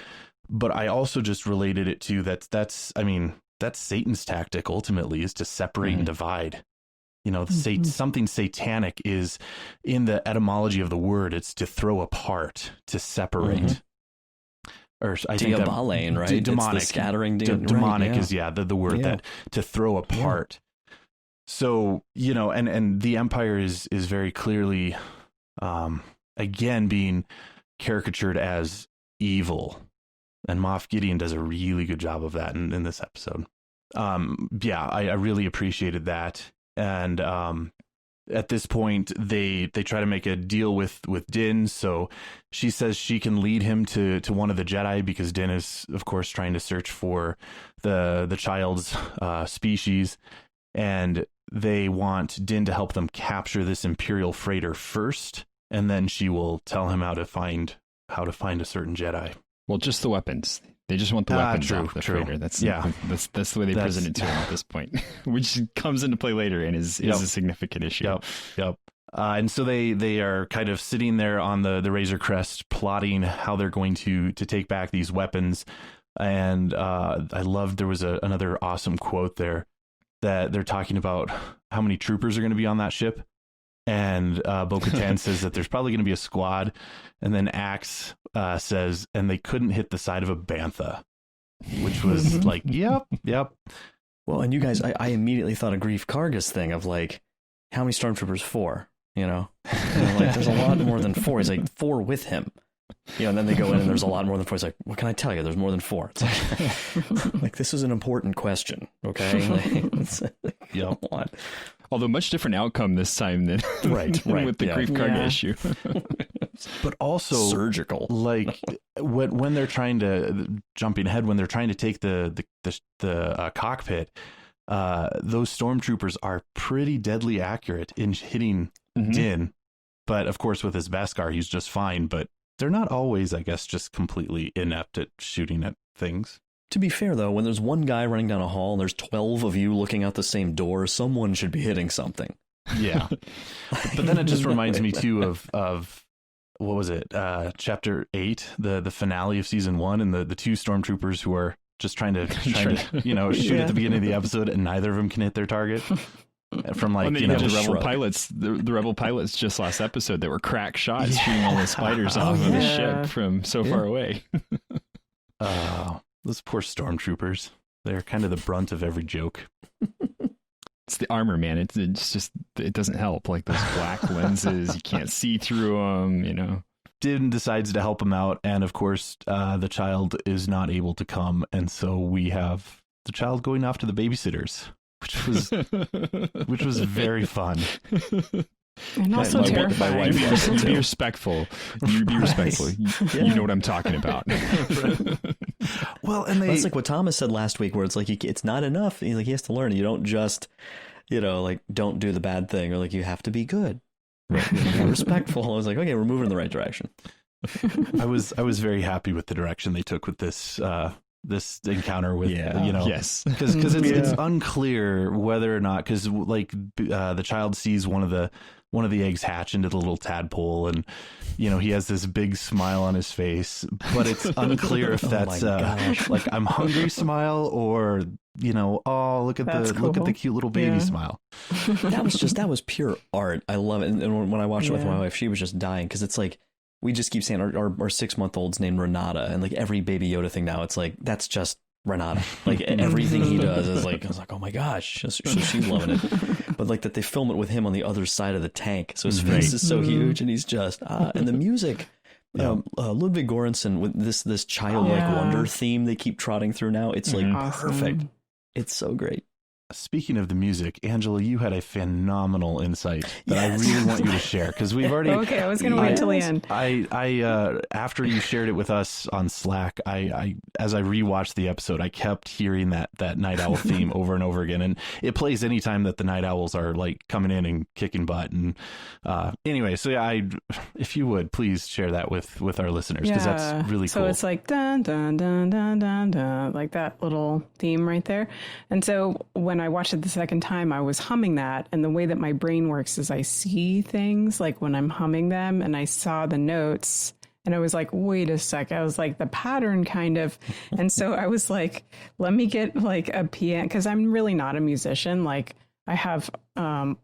But I also just related it to that's Satan's tactic ultimately, is to separate and divide. You know, something satanic is in the etymology of the word. It's to throw apart, to separate. Or I think Diabalain, right? Demonic. It's the scattering. Demonic right, is the word that to throw apart. So, you know, and the Empire is very clearly, again, being caricatured as evil. And Moff Gideon does a really good job of that in this episode. I really appreciated that. And at this point, they try to make a deal with Din. So she says she can lead him to one of the Jedi, because Din is, of course, trying to search for the child's species. And they want Din to help them capture this Imperial freighter first, and then she will tell him how to find a certain Jedi. Well, just the weapons. They just want the weapons off the freighter. That's the way they present it to him at this point, which comes into play later and is a significant issue. Yep. And so they are kind of sitting there on the Razor Crest, plotting how they're going to take back these weapons. And I loved there was another awesome quote there that they're talking about how many troopers are going to be on that ship. And Bo-Katan says that there's probably going to be a squad. And then Axe says, and they couldn't hit the side of a bantha, which was like, yep. Well, and you guys, I immediately thought of Grief Karga's thing of like, how many stormtroopers? 4, you know? Like, there's a lot more than 4. He's like, 4 with him. You know, and then they go in and there's a lot more than 4. It's like, what can I tell you? There's more than 4. It's like, this is an important question, okay? Like, Although much different outcome this time than with the Grief Karga issue. But also surgical. Like when they're trying to, jumping ahead, when they're trying to take the cockpit, those stormtroopers are pretty deadly accurate in hitting Din. But of course, with his Beskar, he's just fine. But they're not always, I guess, just completely inept at shooting at things. To be fair, though, when there's one guy running down a hall and there's 12 of you looking out the same door, someone should be hitting something. Yeah. But then it just reminds me, too, of what was it? Chapter 8, the finale of season 1, and the 2 stormtroopers who are just trying to shoot at the beginning of the episode, and neither of them can hit their target. From like, the rebel pilots, the rebel pilots just last episode that were crack shots shooting all the spiders off of the ship from so far away. Those poor stormtroopers. They're kind of the brunt of every joke. It's the armor, man. It's just, it doesn't help. Like those black lenses, you can't see through them, you know. Din decides to help him out. And of course, the child is not able to come. And so we have the child going off to the babysitters, which was very fun. And also my terrifying. wife, be respectful. You be respectful. You know what I'm talking about. Well, and that's like what Thomas said last week, where it's like it's not enough. He has to learn. You don't just, like don't do the bad thing, or like you have to be good. Right? Be respectful. I was like, okay, we're moving in the right direction. I was very happy with the direction they took with this this encounter with yes, because it's unclear whether or not, because like the child sees one of the eggs hatch into the little tadpole, and he has this big smile on his face, but it's unclear if that's like I'm hungry smile, or oh, look at the cute little baby smile. That was pure art. I love it. And when I watched it with my wife, she was just dying, because it's like, we just keep saying our 6-month-old's named Renata, and like every Baby Yoda thing now, it's like, that's just Renata. Like everything he does is like, I was like, oh my gosh, she's loving it. But like that they film it with him on the other side of the tank, so his face is so huge, and he's just and the music. Ludwig Göransson with this childlike wonder theme they keep trotting through now. It's like perfect. It's so great. Speaking of the music, Angela, you had a phenomenal insight that I really want you to share, because we've already. Okay, I was going to wait till the end. I after you shared it with us on Slack, I as I rewatched the episode, I kept hearing that night owl theme over and over again, and it plays anytime that the night owls are like coming in and kicking butt. And anyway, so if you would please share that with our listeners, because that's really cool. So it's like dun dun dun dun dun dun, like that little theme right there. And so when I watched it the second time, I was humming that, and the way that my brain works is I see things like when I'm humming them, and I saw the notes, and I was like, wait a sec, I was like, the pattern kind of, and so I was like, let me get like a piano, because I'm really not a musician. Like I have a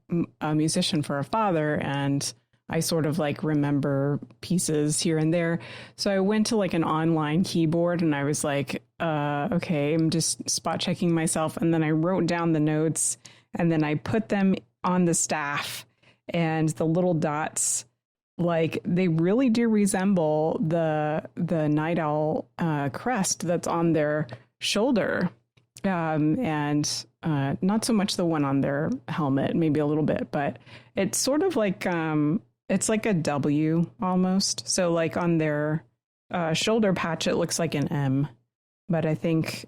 musician for a father, and I sort of like remember pieces here and there. So I went to like an online keyboard, and I was like, okay, I'm just spot checking myself. And then I wrote down the notes, and then I put them on the staff, and the little dots, like they really do resemble the night owl crest that's on their shoulder. And not so much the one on their helmet, maybe a little bit, but it's sort of like, it's like a W almost. So like on their shoulder patch, it looks like an M. But I think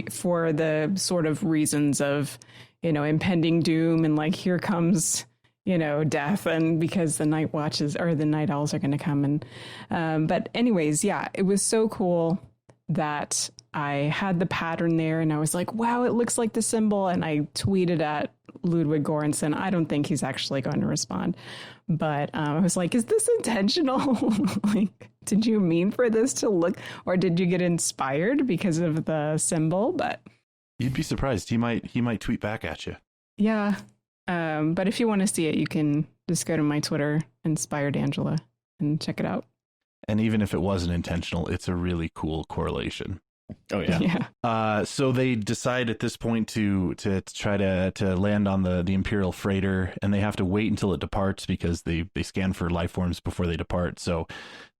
for the sort of reasons of, impending doom, and like here comes, death, and because the night watches or the night owls are going to come. And but anyways, yeah, it was so cool that I had the pattern there, and I was like, wow, it looks like the symbol. And I tweeted at Ludwig Göransson. I don't think he's actually going to respond, but I was like, is this intentional? Like, did you mean for this to look, or did you get inspired because of the symbol? But you'd be surprised. He might tweet back at you. Yeah. But if you want to see it, you can just go to my Twitter, Inspired Angela, and check it out. And even if it wasn't intentional, it's a really cool correlation. Oh yeah. Yeah. So they decide at this point to try to land on the Imperial freighter, and they have to wait until it departs because they scan for life forms before they depart. So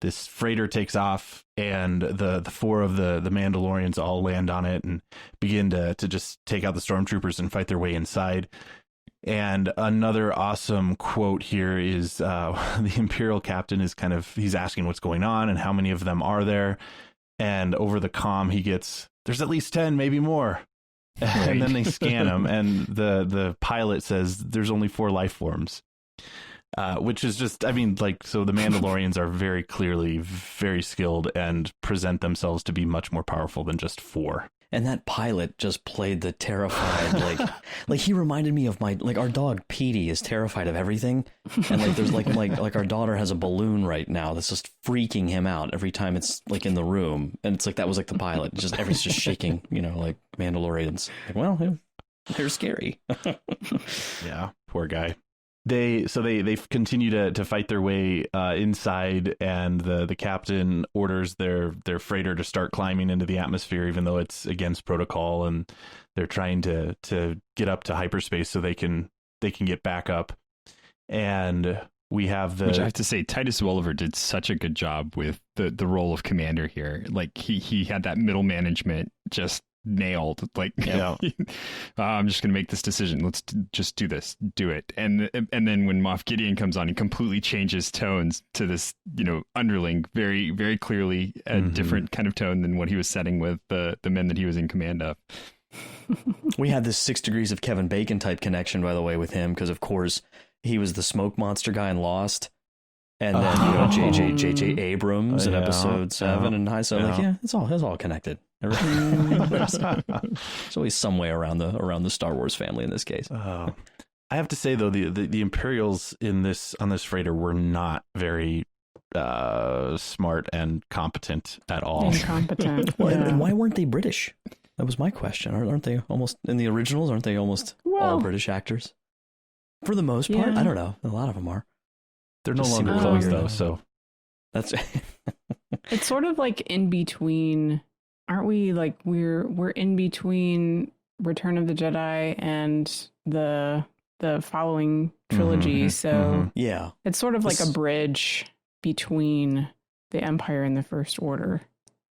this freighter takes off, and the four of the Mandalorians all land on it and begin to just take out the stormtroopers and fight their way inside. And another awesome quote here is the Imperial captain is he's asking what's going on and how many of them are there. And over the comm, he gets, there's at least 10, maybe more. Right. And then they scan them, and the pilot says there's only 4 life forms, which is just, so the Mandalorians are very clearly very skilled and present themselves to be much more powerful than just 4. And that pilot just played the terrified, like he reminded me of our dog Petey is terrified of everything. And like, there's like our daughter has a balloon right now that's just freaking him out every time it's like in the room. And it's like, that was like the pilot, just everything's just shaking, like Mandalorians. Like, well, they're scary. Yeah. Poor guy. They continue to fight their way inside, and the captain orders their freighter to start climbing into the atmosphere, even though it's against protocol, and they're trying to get up to hyperspace so they can get back up. And we have which I have to say, Titus Welliver did such a good job with the role of commander here. Like he had that middle management just nailed. Like, I'm just going to make this decision. Let's just do this. Do it. And then when Moff Gideon comes on, he completely changes tones to this, underling, very, very clearly a different kind of tone than what he was setting with the men that he was in command of. We had this 6 Degrees of Kevin Bacon type connection, by the way, with him, because of course he was the smoke monster guy in Lost. And then J.J. Abrams in episode 7 and high. So it's all connected. There's always some way around the Star Wars family in this case. I have to say though, the Imperials on this freighter were not very smart and competent at all. Incompetent. And why weren't they British? That was my question. Aren't they almost in the originals? Aren't they almost all British actors? For the most part, I don't know. A lot of them are. They're no longer close though, so that's it's sort of like in between, aren't we? Like we're in between Return of the Jedi and the following trilogy. yeah, it's sort of like a bridge between the Empire and the First Order,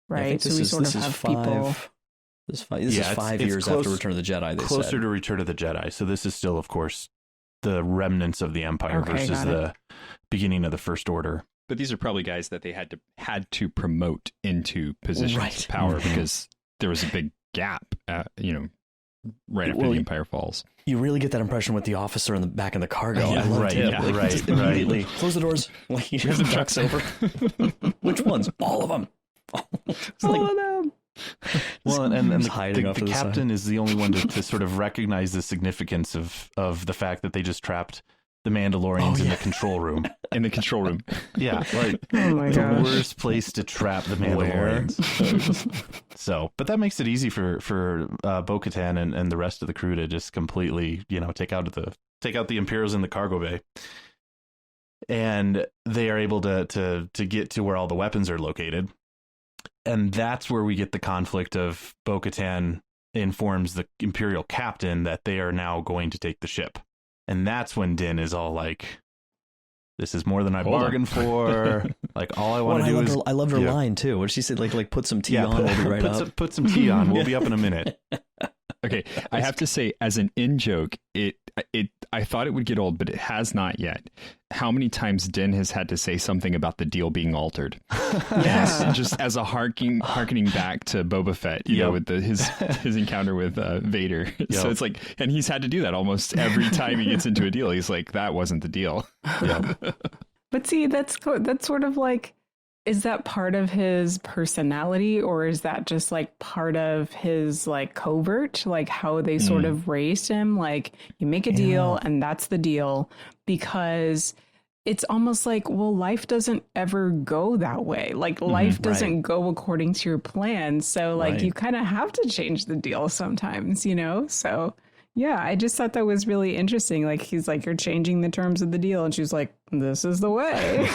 right? So we sort of have people. This is 5 years after Return of the Jedi. Closer to Return of the Jedi. So this is still, of course, the remnants of the Empire versus the beginning of the First Order. But these are probably guys that they had to promote into positions of power because there was a big gap, right after the Empire falls. You really get that impression with the officer in the back of the cargo. Yeah, I loved him. Just immediately close the doors. Like he just trucks over. Which ones? All of them. All of them. Well, and the captain is the only one to sort of recognize the significance of the fact that they just trapped the Mandalorians in the control room. In the control room. Yeah, like the worst place to trap the Mandalorians. So, but that makes it easy for Bo-Katan and the rest of the crew to just completely, take out the Imperials in the cargo bay. And they are able to get to where all the weapons are located. And that's where we get the conflict of Bo-Katan informs the Imperial captain that they are now going to take the ship. And that's when Din is all like, this is more than I bargained for. Like, all I want to do is... I loved her line, too. What did she say? Like put some tea on, we'll be right up. Put some tea on, we'll be up in a minute. Okay, I have to say, as an in-joke, I thought it would get old, but it has not yet. How many times Din has had to say something about the deal being altered? Yes, just as a harkening back to Boba Fett, with his encounter with Vader. Yep. So it's like, and he's had to do that almost every time he gets into a deal. He's like, that wasn't the deal. Yep. But see, that's sort of like, is that part of his personality, or is that just like part of his like covert, like how they sort of raised him? Like, you make a deal and that's the deal, because it's almost like, well, life doesn't ever go that way. Like life doesn't go according to your plan. So like you kind of have to change the deal sometimes, So yeah, I just thought that was really interesting. Like, he's like, you're changing the terms of the deal. And she's like, this is the way.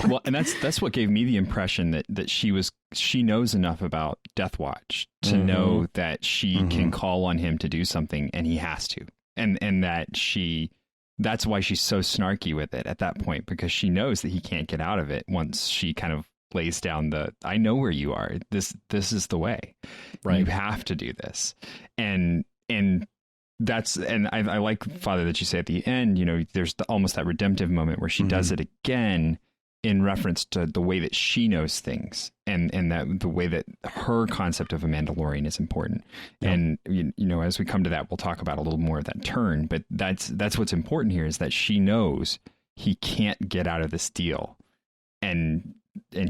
Well, and that's what gave me the impression that she knows enough about Death Watch to know that she can call on him to do something, and he has to. And that's why she's so snarky with it at that point, because she knows that he can't get out of it once she kind of lays down I know where you are. This is the way. Right. You have to do this. And I like, Father, that you say at the end, there's almost that redemptive moment where she does it again in reference to the way that she knows things and that the way that her concept of a Mandalorian is important. Yep. And, as we come to that, we'll talk about a little more of that turn, but that's what's important here, is that she knows he can't get out of this deal. And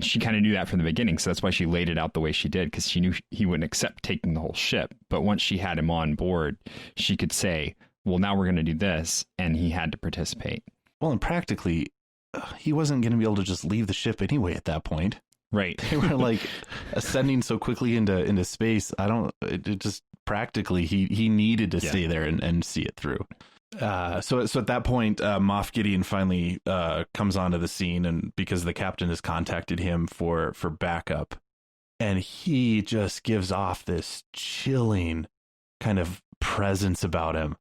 she kind of knew that from the beginning. So that's why she laid it out the way she did, because she knew he wouldn't accept taking the whole ship. But once she had him on board, she could say, well, now we're going to do this. And he had to participate. Well, and practically, he wasn't going to be able to just leave the ship anyway at that point. Right. They were like ascending so quickly into space. It just practically, he needed to stay there and see it through. So at that point, Moff Gideon finally comes onto the scene, and because the captain has contacted him for backup, and he just gives off this chilling kind of presence about him.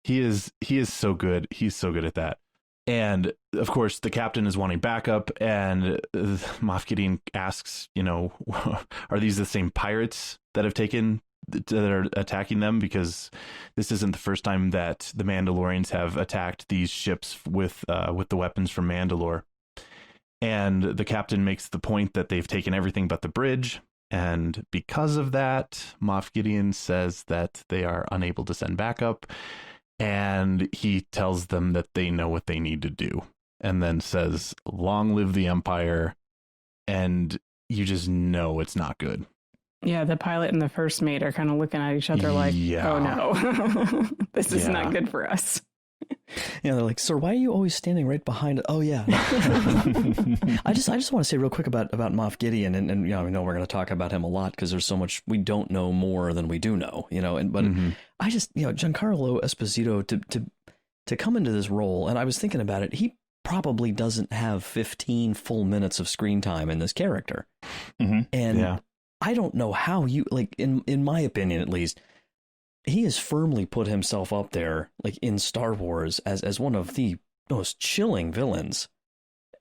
He is so good. He's so good at that. And of course, the captain is wanting backup, and Moff Gideon asks, are these the same pirates that have taken that are attacking them, because this isn't the first time that the Mandalorians have attacked these ships with the weapons from Mandalore. And the captain makes the point that they've taken everything but the bridge. And because of that, Moff Gideon says that they are unable to send backup. And he tells them that they know what they need to do. And then says, "Long live the Empire." And you just know it's not good. Yeah, the pilot and the first mate are kind of looking at each other like, oh no, this is not good for us. Yeah, they're like, "Sir, why are you always standing right behind it?" Oh yeah. I just want to say real quick about Moff Gideon, and you know, I know we're going to talk about him a lot because there's so much we don't know more than we do know, you know. And but I just, you know, Giancarlo Esposito to come into this role, and I was thinking about it, he probably doesn't have 15 full minutes of screen time in this character, and I don't know how you, like, in my opinion at least, he has firmly put himself up there, like in Star Wars, as one of the most chilling villains.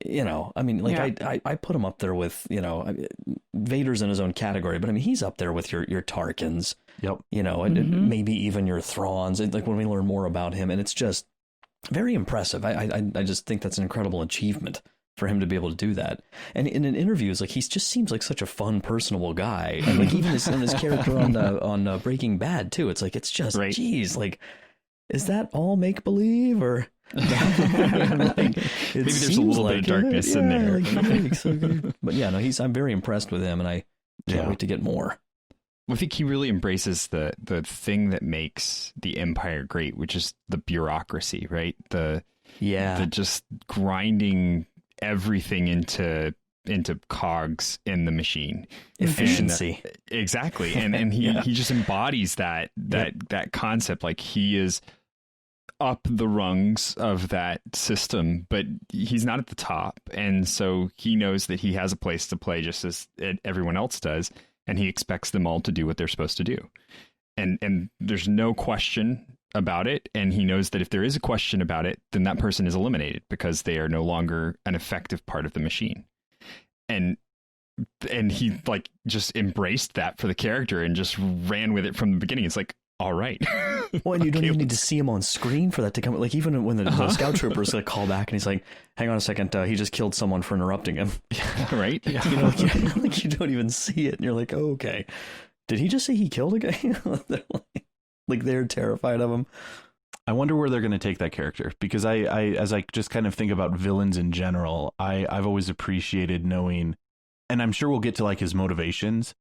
You know, I mean, like I put him up there with, you know, Vader's in his own category, but I mean, he's up there with your Tarkins. Yep. You know, and maybe even your Thrawns. Like when we learn more about him, and it's just very impressive. I just think that's an incredible achievement for him to be able to do that. And in an interview, it's like, he just seems like such a fun, personable guy. And like even his character on Breaking Bad too. It's like, it's just, geez, like, is that all make believe, or like, maybe there's a little bit of darkness in there. Like, but yeah, no, I'm very impressed with him, and I can't wait to get more. I think he really embraces the thing that makes the Empire great, which is the bureaucracy, right? The just grinding everything into cogs in the machine, efficiency. Exactly. And he just embodies that concept. Like, he is up the rungs of that system, but he's not at the top. And so he knows that he has a place to play just as everyone else does. And he expects them all to do what they're supposed to do. And there's no question about it. And he knows that if there is a question about it, then that person is eliminated because they are no longer an effective part of the machine. And he like just embraced that for the character and just ran with it from the beginning. It's like, all right. Well, and you don't even need to see him on screen for that to come. Like, even when the scout trooper is going to call back and he's like, "Hang on a second, he just killed someone for interrupting him." Right? Yeah. You know, like you don't even see it, and you're like, "Oh, okay, did he just say he killed a guy?" they're terrified of him. I wonder where they're going to take that character, because I as I just kind of think about villains in general, I've always appreciated knowing, and I'm sure we'll get to like his motivations,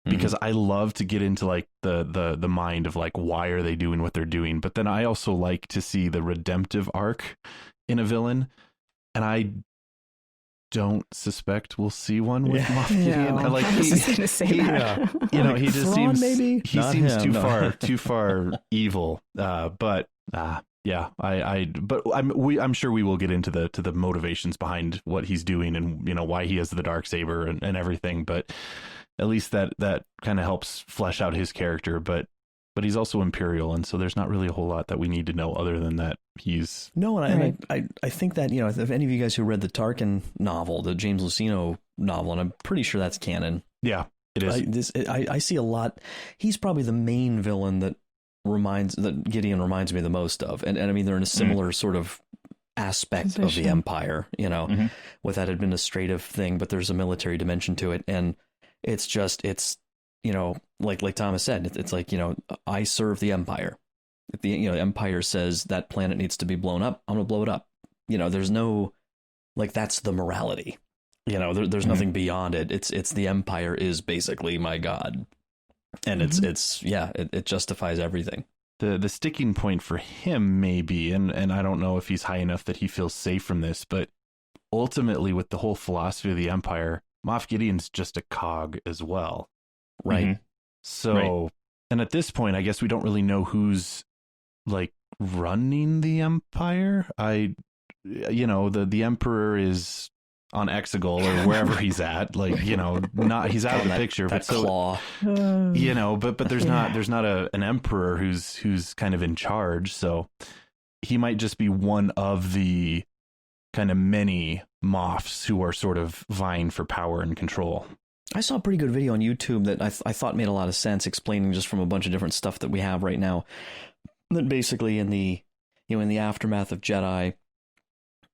because I love to get into like the mind of like, why are they doing what they're doing? But then I also like to see the redemptive arc in a villain, and I don't suspect we'll see one with Moff Gideon. I like, was gonna say that. You know, he just Thrawn, seems maybe? He Not seems him, too far evil. But I'm sure we will get into the motivations behind what he's doing, and you know, why he has the Darksaber and everything. But at least that kind of helps flesh out his character. But he's also Imperial, and so there's not really a whole lot that we need to know other than that he's... No, and I think that, you know, if any of you guys who read the Tarkin novel, the James Luceno novel, and I'm pretty sure that's canon. Yeah, it is. I see a lot. He's probably the main villain that Gideon reminds me the most of. And I mean, they're in a similar sort of aspect of the Empire, you know, with that administrative thing, but there's a military dimension to it. And it's you know, like Thomas said, it's like, you know, I serve the Empire. If the Empire says that planet needs to be blown up, I'm gonna blow it up. You know, there's no, like, that's the morality. You know, there's nothing beyond it. It's the Empire is basically my god, and it justifies everything. The sticking point for him may be, and I don't know if he's high enough that he feels safe from this, but ultimately with the whole philosophy of the Empire, Moff Gideon's just a cog as well. Right. So, and at this point, I guess we don't really know who's like running the Empire. You know, the Emperor is on Exegol or wherever he's at, like, you know, not, he's out of the picture, but so, you know, but there's not an Emperor who's kind of in charge. So he might just be one of the kind of many Moffs who are sort of vying for power and control. I saw a pretty good video on YouTube that I thought made a lot of sense, explaining just from a bunch of different stuff that we have right now, that basically in the aftermath of Jedi,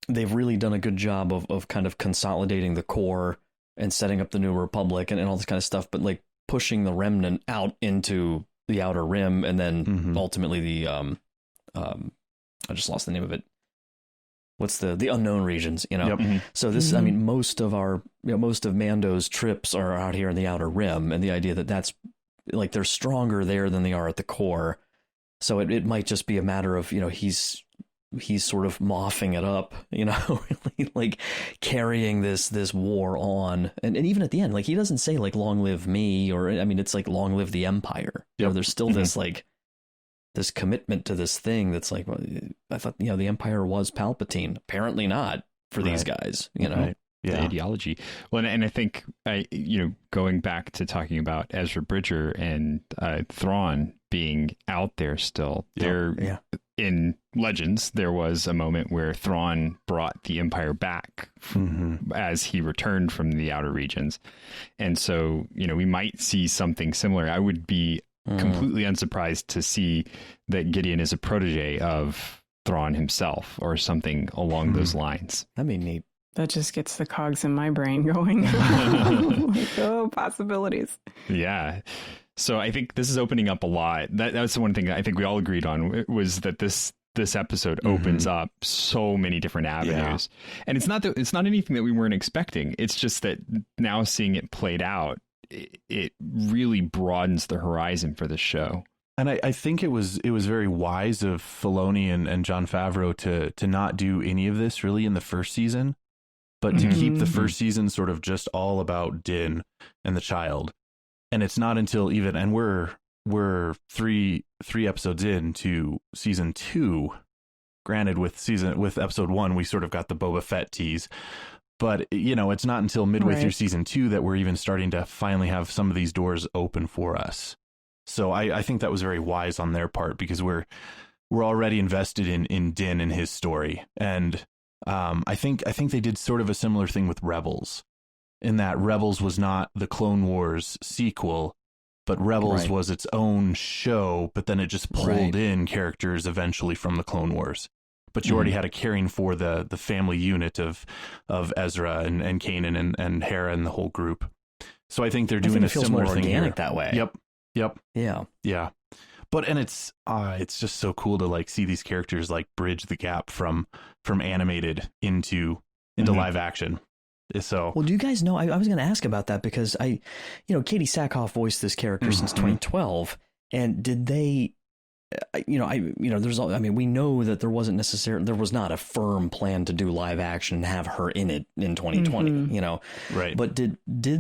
they've really done a good job of kind of consolidating the core and setting up the New Republic and all this kind of stuff, but like pushing the remnant out into the Outer Rim, and then ultimately the I just lost the name of it. What's the unknown regions, you know? Yep. So this, I mean, most of Mando's trips are out here in the Outer Rim, and the idea that that's like they're stronger there than they are at the core. So it might just be a matter of, he's sort of moffing it up, really like carrying this war on. And even at the end, like he doesn't say like long live me, or I mean, it's like long live the Empire. Yep. There's still this like this commitment to this thing that's like, well, I thought, the Empire was Palpatine. Apparently not for these guys, Right. Yeah. The ideology. Well, and I think, going back to talking about Ezra Bridger and Thrawn being out there still, in Legends, there was a moment where Thrawn brought the Empire back as he returned from the outer regions. And so, we might see something similar. I would be completely unsurprised to see that Gideon is a protege of Thrawn himself or something along those lines. That'd be neat. That just gets the cogs in my brain going. Possibilities. Yeah. So I think this is opening up a lot. That's the one thing that I think we all agreed on, was that this episode opens up so many different avenues. Yeah. And it's not anything that we weren't expecting. It's just that now seeing it played out, it really broadens the horizon for the show. And I think it was very wise of Filoni and Jon Favreau to not do any of this really in the first season, but to keep the first season sort of just all about Din and the child. And it's not until and we're three episodes into season 2. Granted, with episode 1, we sort of got the Boba Fett tease, but it's not until midway through season 2 that we're even starting to finally have some of these doors open for us. So I think that was very wise on their part, because we're already invested in Din and his story. And I think they did sort of a similar thing with Rebels, in that Rebels was not the Clone Wars sequel, but Rebels was its own show, but then it just pulled in characters eventually from the Clone Wars. But you already had a caring for the family unit of Ezra and Kanan and Hera and the whole group. So I think they're doing a similar thing here. That way. Yep. Yeah. But it's just so cool to like see these characters like bridge the gap from animated into live action. So, well, do you guys know? I was going to ask about that, because Katie Sackhoff voiced this character since 2012, and did they? We know that there was not a firm plan to do live action and have her in it in 2020. Right? But did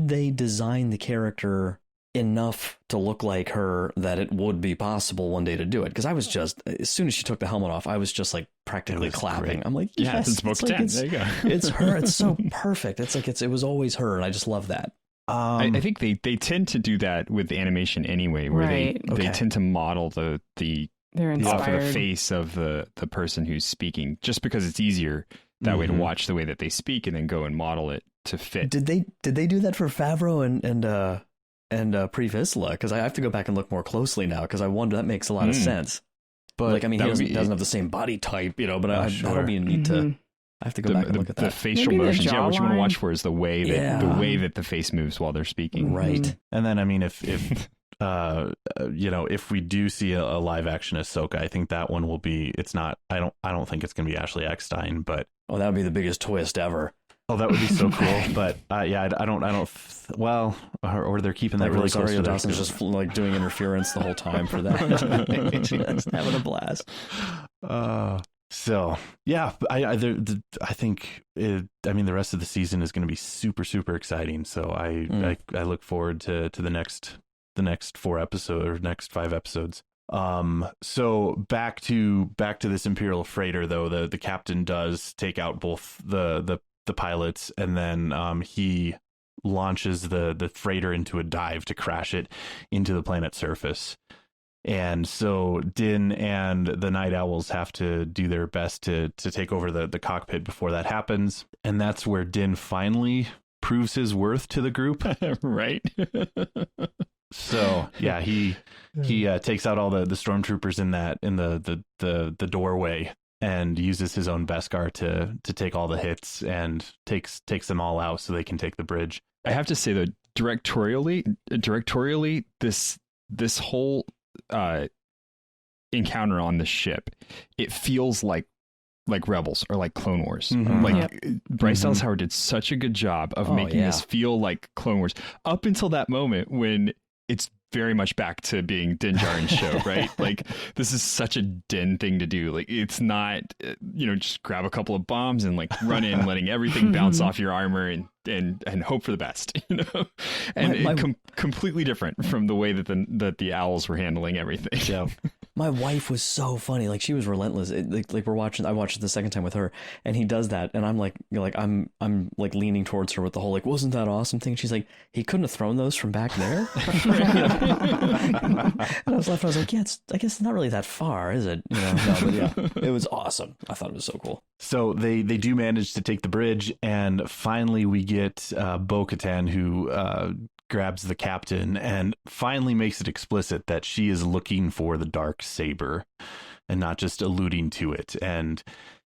they design the character enough to look like her that it would be possible one day to do it? Because I was just, as soon as she took the helmet off, I was just like practically clapping. Great. I'm like, yes, it's Bo-Katan. There you go. It's her. It's so perfect. It's like it was always her, and I just love that. I think they tend to do that with the animation anyway, where they tend to model the face of the person who's speaking, just because it's easier that way to watch the way that they speak and then go and model it to fit. Did they do that for Favreau and Pre Vizsla? Because I have to go back and look more closely now, because I wonder, that makes a lot of sense. But like, I mean, he doesn't have the same body type, but that'll be neat to. I have to go back and look at that. The facial motions, what you want to watch for is the way that the face moves while they're speaking. Right. And then, I mean, if we do see a live action Ahsoka, I think that one will be. It's not. I don't think it's going to be Ashley Eckstein, but that would be the biggest twist ever. Oh, that would be so cool. But I don't. Well, or they're keeping that really close. Rosario Dawson's just like doing interference the whole time for that. Just having a blast. So yeah, I think the rest of the season is going to be super, super exciting. So I look forward to the next 4 episodes or next 5 episodes. So back to this Imperial freighter, though, the captain does take out both the pilots, and then he launches the freighter into a dive to crash it into the planet's surface. And so Din and the Night Owls have to do their best to take over the cockpit before that happens. And that's where Din finally proves his worth to the group. Right. So yeah, he takes out all the stormtroopers in the doorway and uses his own Beskar to take all the hits and takes them all out so they can take the bridge. I have to say though, directorially, this whole encounter on the ship, it feels like Rebels or like Clone Wars. Mm-hmm. Bryce Dallas Howard did such a good job of making this feel like Clone Wars up until that moment when it's very much back to being Din Djarin's show, right? Like, this is such a Din thing to do. Like, it's not, just grab a couple of bombs and like run in, letting everything bounce off your armor and hope for the best, And completely different from the way that the owls were handling everything. Yeah. My wife was so funny. Like, she was relentless. I watched it the second time with her, and he does that, and I'm like I'm like leaning towards her with the whole like, wasn't that awesome thing? She's like, he couldn't have thrown those from back there. And I was like, yeah, I guess it's not really that far, is it? No, but yeah, it was awesome. I thought it was so cool. So they do manage to take the bridge, and finally we get Bo-Katan, who grabs the captain and finally makes it explicit that she is looking for the dark saber and not just alluding to it. And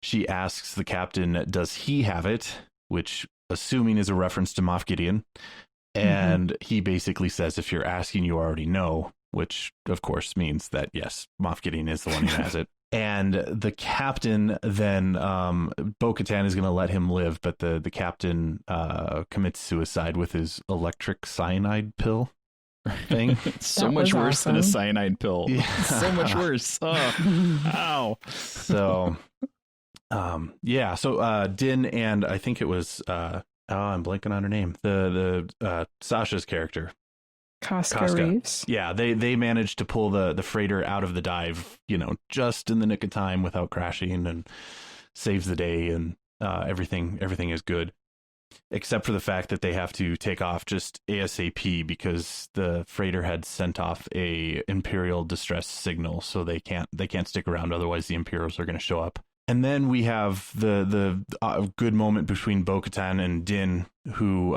she asks the captain, does he have it? Which, assuming, is a reference to Moff Gideon. And he basically says, if you're asking, you already know, which of course means that, yes, Moff Gideon is the one who has it. And the captain then, Bo-Katan is going to let him live, but the captain commits suicide with his electric cyanide pill thing. So much worse than a cyanide pill. Yeah. So much worse. Oh, ow. So, So Din and I think it was, I'm blanking on her name. The Sasha's character. Casca Reeves. Yeah, they managed to pull the freighter out of the dive, just in the nick of time without crashing, and saves the day, and everything is good, except for the fact that they have to take off just ASAP because the freighter had sent off a Imperial distress signal, so they can't stick around, otherwise the Imperials are going to show up. And then we have the good moment between Bo-Katan and Din, who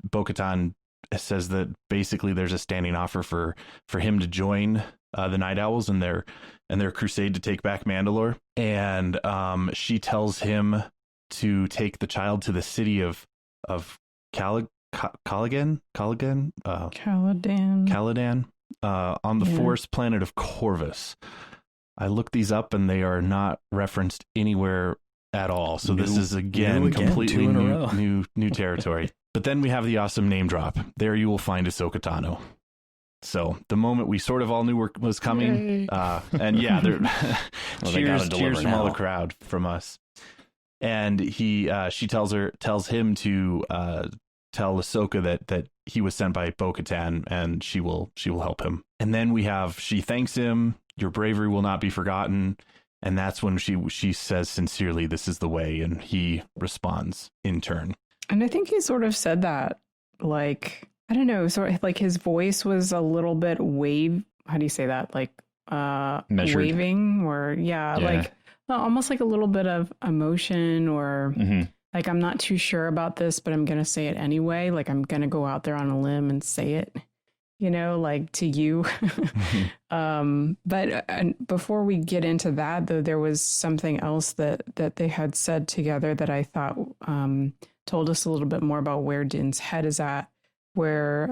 Bo-Katan says that basically there's a standing offer for him to join the Night Owls in their crusade to take back Mandalore. And she tells him to take the child to the city of Caladan on the forest planet of Corvus. I looked these up and they are not referenced anywhere at all. So this is again completely new territory. But then we have the awesome name drop. There you will find Ahsoka Tano. So the moment we sort of all knew was coming, and yeah, cheers from all the crowd from us. And she tells him to tell Ahsoka that he was sent by Bo-Katan, and she will help him. And then she thanks him. Your bravery will not be forgotten. And that's when she says sincerely, "This is the way," and he responds in turn. And I think he sort of said that, like, I don't know, sort of like his voice was a little bit how do you say that? Like, measured. Waving, or like almost like a little bit of emotion, or like, I'm not too sure about this, but I'm going to say it anyway. Like, I'm going to go out there on a limb and say it, like to you. But before we get into that, though, there was something else that they had said together that I thought told us a little bit more about where Din's head is at, where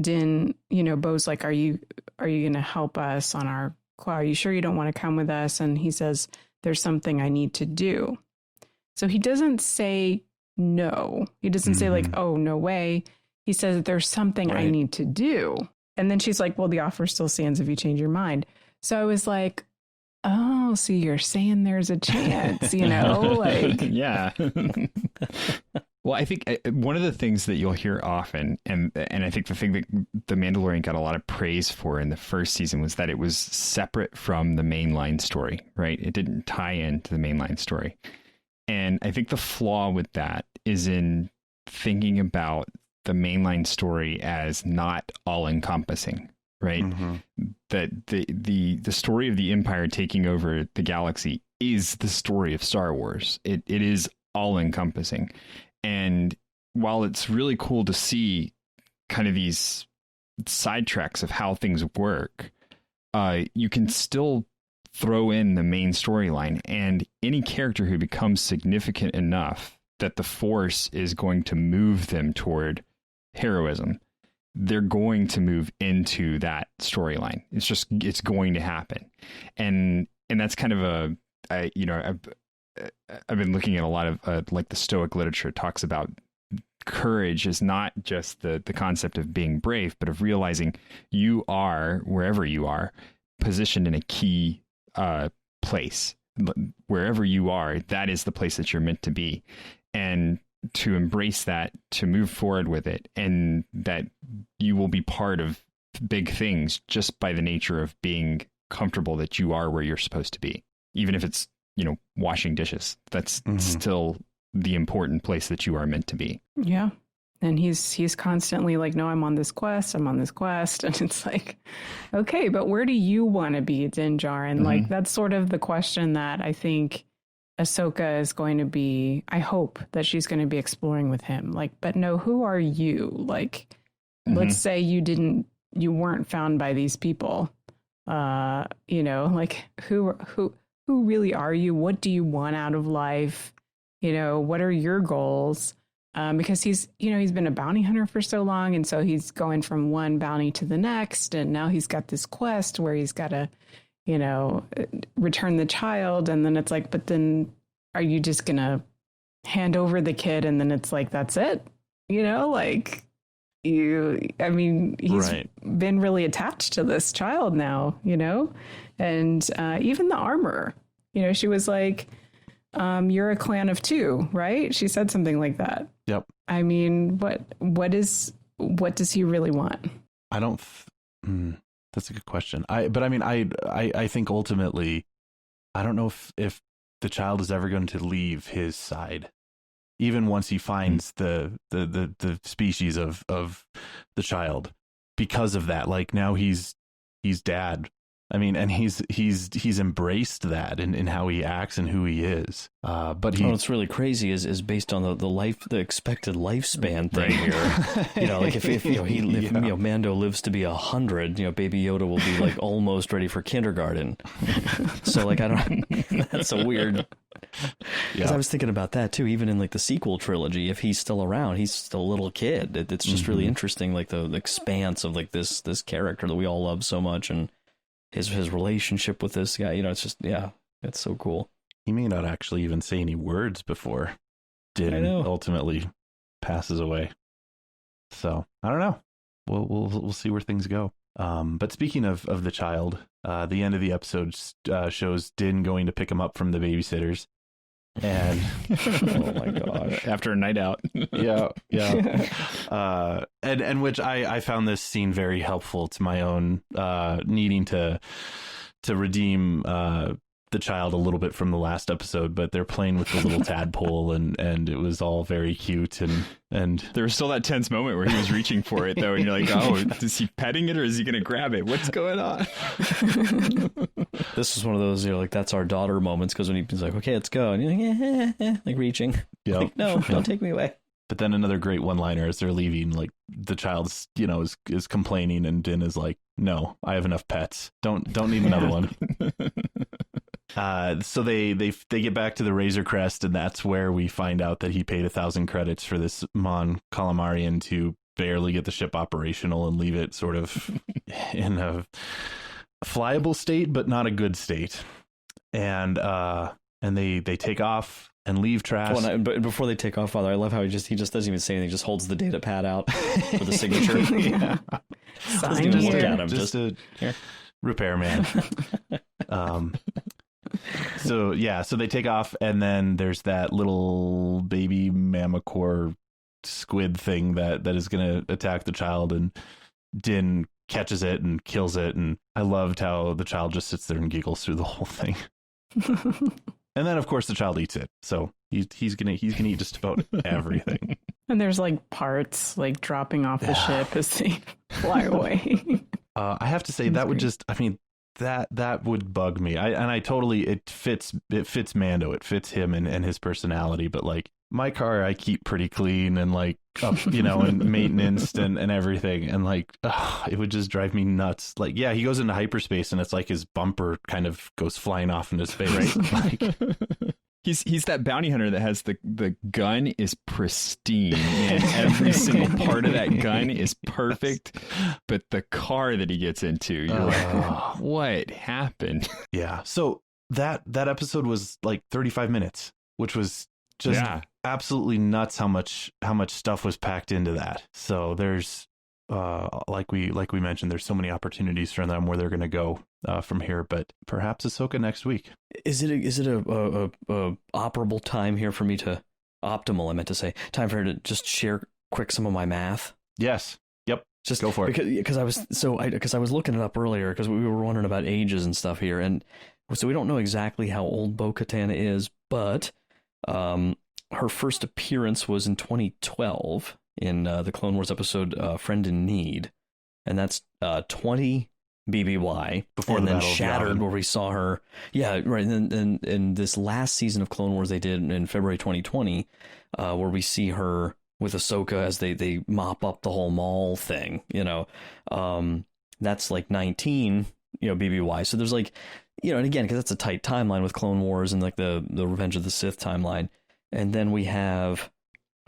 Din, Bo's like, are you going to help us on our claw? Are you sure you don't want to come with us? And he says, there's something I need to do. So he doesn't say no. He doesn't say like, oh, no way. He says that there's something I need to do. And then she's like, well, the offer still stands if you change your mind. So I was like, oh, so you're saying there's a chance, like. Yeah. Well, I think one of the things that you'll hear often, and I think the thing that The Mandalorian got a lot of praise for in the first season, was that it was separate from the mainline story, right? It didn't tie into the mainline story. And I think the flaw with that is in thinking about the mainline story as not all encompassing, right? That the story of the Empire taking over the galaxy is the story of Star Wars. It is all encompassing. And while it's really cool to see kind of these sidetracks of how things work, you can still throw in the main storyline, and any character who becomes significant enough that the Force is going to move them toward heroism, they're going to move into that storyline. It's going to happen. And that's kind of I've been looking at a lot of like the Stoic literature talks about courage is not just the concept of being brave, but of realizing you are, wherever you are, positioned in a key place. Wherever you are, that is the place that you're meant to be. And to embrace that, to move forward with it, and that you will be part of big things just by the nature of being comfortable that you are where you're supposed to be. Even if it's, washing dishes, that's still the important place that you are meant to be. Yeah. And he's constantly like, no, I'm on this quest. And it's like, okay, but where do you want to be, Din Djarin? And like, that's sort of the question that I think Ahsoka is going to be, I hope that she's going to be exploring with him. Like, but no, who are you? Like, let's say you weren't found by these people. Like who really are you? What do you want out of life? What are your goals? Because he's been a bounty hunter for so long. And so he's going from one bounty to the next. And now he's got this quest where he's got to, return the child. And then it's like, but then are you just going to hand over the kid? And then it's like, that's it, he's been really attached to this child now, and even the armor, she was like, you're a clan of two, right? She said something like that. Yep. I mean, what does he really want? I don't. That's a good question. I think ultimately, I don't know if the child is ever going to leave his side, even once he finds the species of the child, because of that. Like now he's dad. I mean, and he's embraced that in how he acts and who he is. But what's really crazy is based on the expected lifespan thing here. Like if Mando lives to be 100, Baby Yoda will be like almost ready for kindergarten. So like I don't. That's a weird. Because I was thinking about that too. Even in like the sequel trilogy, if he's still around, he's still a little kid. It's just really interesting, like the expanse of like this character that we all love so much, and his relationship with this guy, it's just, it's so cool. He may not actually even say any words before Din ultimately passes away. So I don't know. We'll see where things go. But speaking of the child, the end of the episode shows Din going to pick him up from the babysitters. And oh my gosh, after a night out. yeah. And which I found this scene very helpful to my own needing to redeem the child a little bit from the last episode, but they're playing with the little tadpole and it was all very cute and there was still that tense moment where he was reaching for it though, and you're like, oh, is he petting it or is he gonna grab it? What's going on? This is one of those, like, that's our daughter moments, because when he's like, okay, let's go, and you're like, like reaching. Yeah. Like, no, don't take me away. But then another great one-liner as they're leaving, like the child's, is complaining, and Din is like, no, I have enough pets. Don't need another one. So they get back to the Razor Crest, and that's where we find out that he paid 1,000 credits for this Mon Calamarian to barely get the ship operational and leave it sort of in a flyable state, but not a good state. And they take off and leave Trask. But before they take off, Father, I love how he just doesn't even say anything. He just holds the data pad out for the signature. Yeah. Sign just look at him. Just a repairman. So they take off, and then there's that little baby mammacore squid thing that is going to attack the child, and Din catches it and kills it. And I loved how the child just sits there and giggles through the whole thing. And then, of course, the child eats it. So he's gonna eat just about everything. And there's like parts like dropping off the ship as they fly away. I have to say that would just, that would bug me. It fits Mando. It fits him and his personality. But like my car I keep pretty clean and like up, and maintenance and everything, and like it would just drive me nuts. Like, yeah, he goes into hyperspace and it's like his bumper kind of goes flying off in his face. Like, he's that bounty hunter that has the gun is pristine and every single part of that gun is perfect, but the car that he gets into, you're like, what happened? Yeah. So that episode was like 35 minutes, which was just absolutely nuts how much stuff was packed into that. So there's like we mentioned, there's so many opportunities for them where they're going to go from here, but perhaps Ahsoka next week. Is it a operable time here for me to optimal? I meant to say time for her to just share quick some of my math. Yes. Yep. Just go for it. Because I was looking it up earlier because we were wondering about ages and stuff here, and so we don't know exactly how old Bo-Katan is, but her first appearance was in 2012 in the Clone Wars episode Friend in Need, and that's 20 BBY before and the then Battle of Shattered, Yavin. where we saw her. Yeah, right. And then in this last season of Clone Wars they did in February 2020, where we see her with Ahsoka as they mop up the whole mall thing. That's like 19 BBY. So there's like, and again, because that's a tight timeline with Clone Wars and like the Revenge of the Sith timeline. And then we have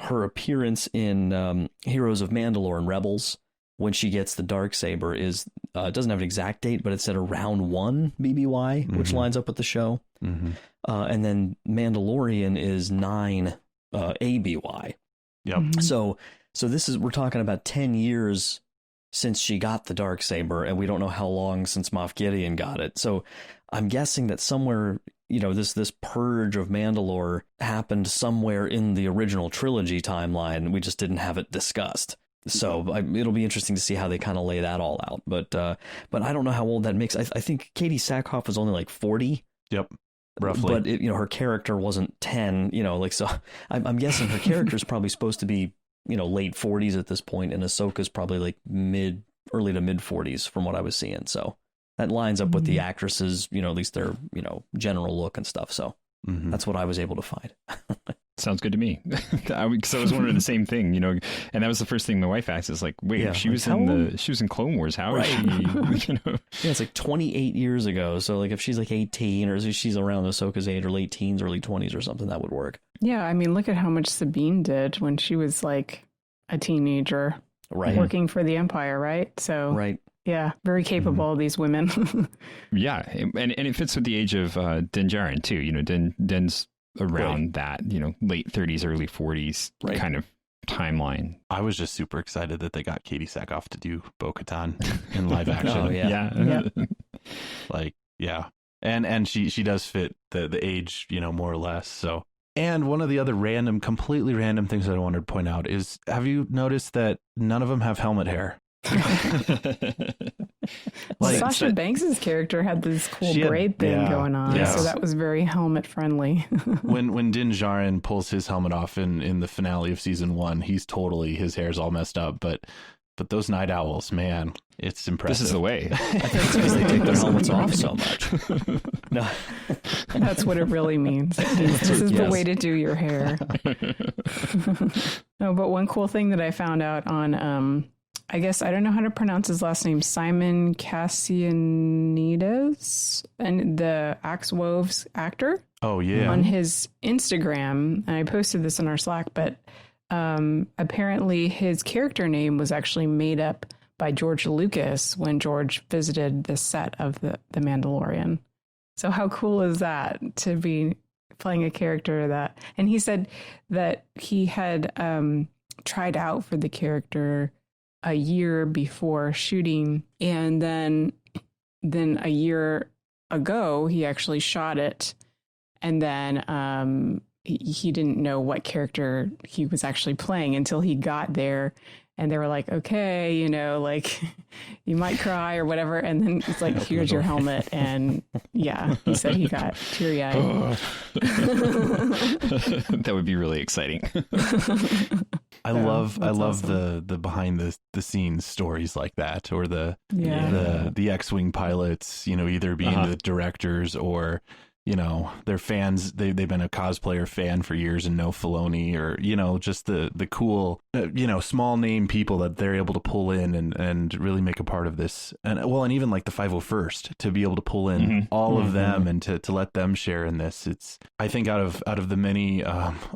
her appearance in Heroes of Mandalore and Rebels when she gets the Darksaber is it doesn't have an exact date, but it's at around 1 BBY, which lines up with the show. Mm-hmm. And then Mandalorian is 9 ABY. Yep. Mm-hmm. So we're talking about 10 years since she got the Darksaber, and we don't know how long since Moff Gideon got it. So I'm guessing that somewhere, this purge of Mandalore happened somewhere in the original trilogy timeline. We just didn't have it discussed. So it'll be interesting to see how they kind of lay that all out. But I don't know how old that makes. I think Katie Sackhoff was only like 40. Yep. Roughly. But her character wasn't 10, so I'm guessing her character is probably supposed to be, late 40s at this point, and Ahsoka's probably like early to mid 40s from what I was seeing. So that lines up with the actresses, at least their, general look and stuff. So that's what I was able to find. Sounds good to me. Because I was wondering the same thing, and that was the first thing my wife asked is like, wait, she was in Clone Wars. How is she, Yeah, it's like 28 years ago. So like if she's like 18 or if she's around Ahsoka's age or late teens, early 20s or something, that would work. Yeah, I mean, look at how much Sabine did when she was like a teenager, working for the Empire, right? So, yeah, very capable, these women. Yeah, and it fits with the age of Din Djarin too. Din's around that, late 30s, early 40s kind of timeline. I was just super excited that they got Katie Sackhoff to do Bo-Katan in live action. Oh, yeah. Like, yeah. And she does fit the age, more or less. So, and one of the other completely random things that I wanted to point out is, have you noticed that none of them have helmet hair? Well, Sasha Banks's character had this cool braid thing going on, so that was very helmet friendly. when Din Djarin pulls his helmet off in the finale of season 1, his hair's all messed up, but those night owls, man, it's impressive. This is the way. I think it's because they take their helmets off so much. No, that's what it really means. This is the way to do your hair. No, but one cool thing that I found out on I guess I don't know how to pronounce his last name, Simon Cassianides, and the Axe Woves actor. Oh, yeah. On his Instagram, and I posted this in our Slack, but apparently his character name was actually made up by George Lucas when George visited the set of the Mandalorian. So how cool is that to be playing a character that, and he said that he had tried out for the character a year before shooting, and then a year ago he actually shot it, and then he didn't know what character he was actually playing until he got there, and they were like, okay, like you might cry or whatever, and then it's like, here's your helmet, and yeah, he said he got teary-eyed. That would be really exciting. I love awesome. the behind the scenes stories like that, or the X-Wing pilots, either being the directors or their fans, they've been a cosplayer fan for years and know Filoni, or, just the cool, small name people that they're able to pull in and really make a part of this. And even like the 501st, to be able to pull in all of them and to let them share in this. It's, I think out of the many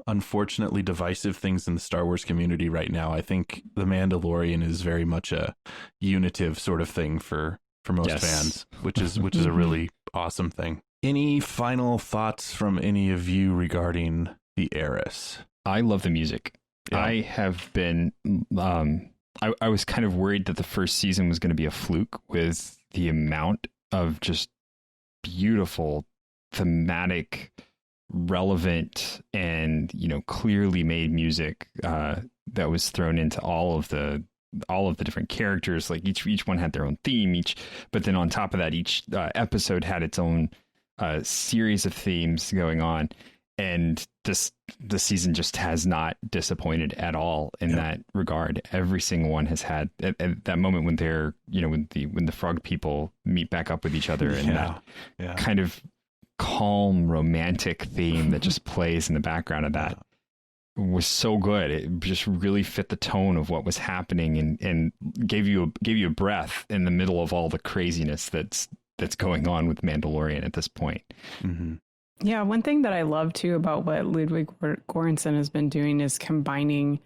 unfortunately divisive things in the Star Wars community right now, I think The Mandalorian is very much a unitive sort of thing for most fans, which is a really awesome thing. Any final thoughts from any of you regarding the Heiress? I love the music. Yeah. I have been, I was kind of worried that the first season was going to be a fluke with the amount of just beautiful, thematic, relevant, and, clearly made music that was thrown into all of the different characters. Like each one had their own theme, but then on top of that, each episode had its own series of themes going on, and the season just has not disappointed at all in that regard. Every single one has had at that moment when they're when the frog people meet back up with each other, and that kind of calm romantic theme that just plays in the background of that was so good. It just really fit the tone of what was happening, and gave you a breath in the middle of all the craziness that's going on with Mandalorian at this point. Mm-hmm. Yeah, one thing that I love too about what Ludwig Göransson has been doing is combining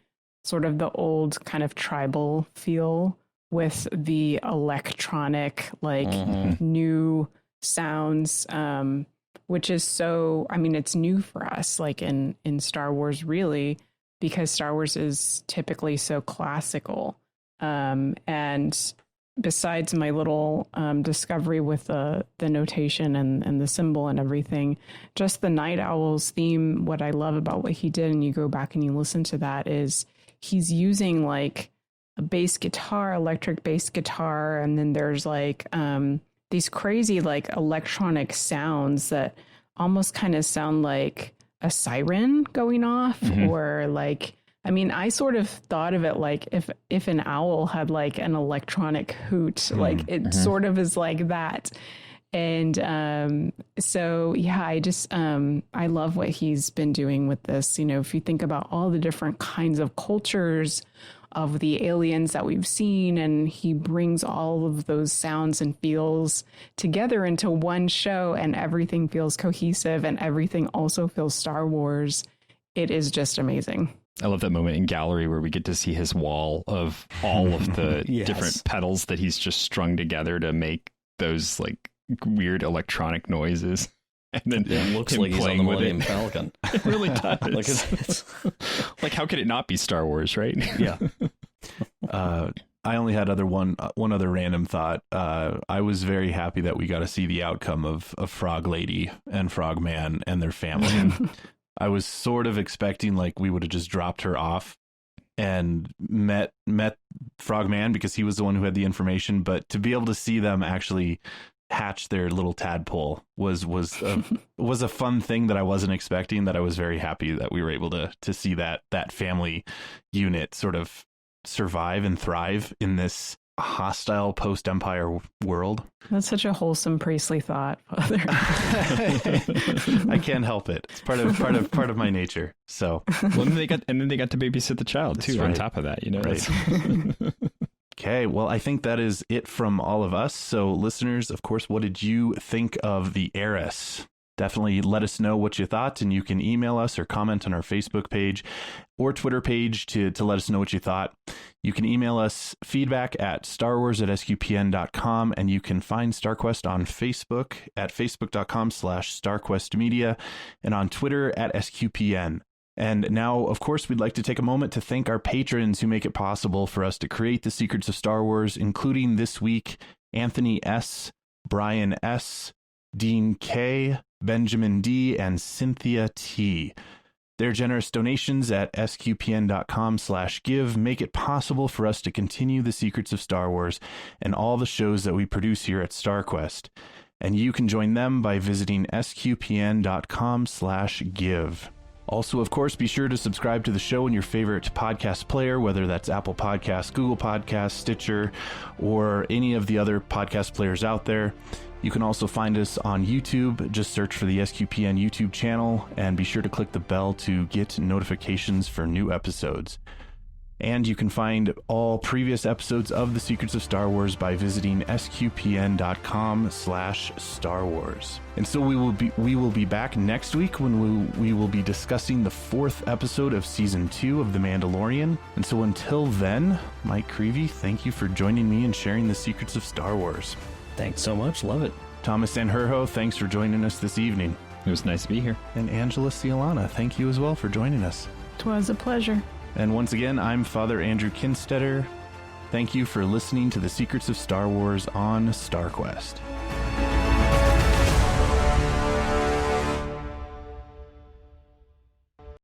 sort of the old kind of tribal feel with the electronic, new sounds, which is so, it's new for us, like in Star Wars, really, because Star Wars is typically so classical. And besides my little discovery with the notation and the symbol and everything, just the Night Owl's theme, what I love about what he did, and you go back and you listen to that, is he's using like a bass guitar, electric bass guitar, and then there's like these crazy like electronic sounds that almost kind of sound like a siren going off, or like, I sort of thought of it like if an owl had like an electronic hoot, like it sort of is like that. And so, yeah, I just I love what he's been doing with this. If you think about all the different kinds of cultures of the aliens that we've seen, and he brings all of those sounds and feels together into one show, and everything feels cohesive and everything also feels Star Wars. It is just amazing. I love that moment in gallery where we get to see his wall of all of the different pedals that he's just strung together to make those like weird electronic noises. And then it looks like he's on the Millennium Falcon. It really does. Like, how could it not be Star Wars, right? Yeah. I only had one other random thought. I was very happy that we got to see the outcome of Frog Lady and Frog Man and their family. I was sort of expecting like we would have just dropped her off and met Frogman because he was the one who had the information, but to be able to see them actually hatch their little tadpole was a fun thing that I wasn't expecting, that I was very happy that we were able to see that family unit sort of survive and thrive in this hostile post-Empire world. That's such a wholesome priestly thought, Father. I can't help it. It's part of my nature. So well, and then they got to babysit the child too. Right. On top of that, Right. Okay, well, I think that is it from all of us. So listeners, of course, what did you think of the Heiress? Definitely let us know what you thought, and you can email us or comment on our Facebook page or Twitter page to let us know what you thought. You can email us feedback at starwars@sqpn.com, and you can find StarQuest on Facebook at facebook.com/StarQuestMedia and on Twitter at SQPN. And now, of course, we'd like to take a moment to thank our patrons who make it possible for us to create the Secrets of Star Wars, including this week, Anthony S., Brian S., Dean K., Benjamin D., and Cynthia T. Their generous donations at sqpn.com/give make it possible for us to continue the Secrets of Star Wars and all the shows that we produce here at StarQuest. And you can join them by visiting sqpn.com/give. Also, of course, be sure to subscribe to the show in your favorite podcast player, whether that's Apple Podcasts, Google Podcasts, Stitcher, or any of the other podcast players out there. You can also find us on YouTube. Just search for the SQPN YouTube channel and be sure to click the bell to get notifications for new episodes. And you can find all previous episodes of The Secrets of Star Wars by visiting sqpn.com/Star Wars. And so we will be back next week when we will be discussing the 4th episode of Season 2 of The Mandalorian. And so until then, Mike Creevy, thank you for joining me and sharing the secrets of Star Wars. Thanks so much. Love it. Thomas Sanjurjo, thanks for joining us this evening. It was nice to be here. And Angela Cialana, thank you as well for joining us. 'Twas a pleasure. And once again, I'm Father Andrew Kinstetter. Thank you for listening to The Secrets of Star Wars on StarQuest.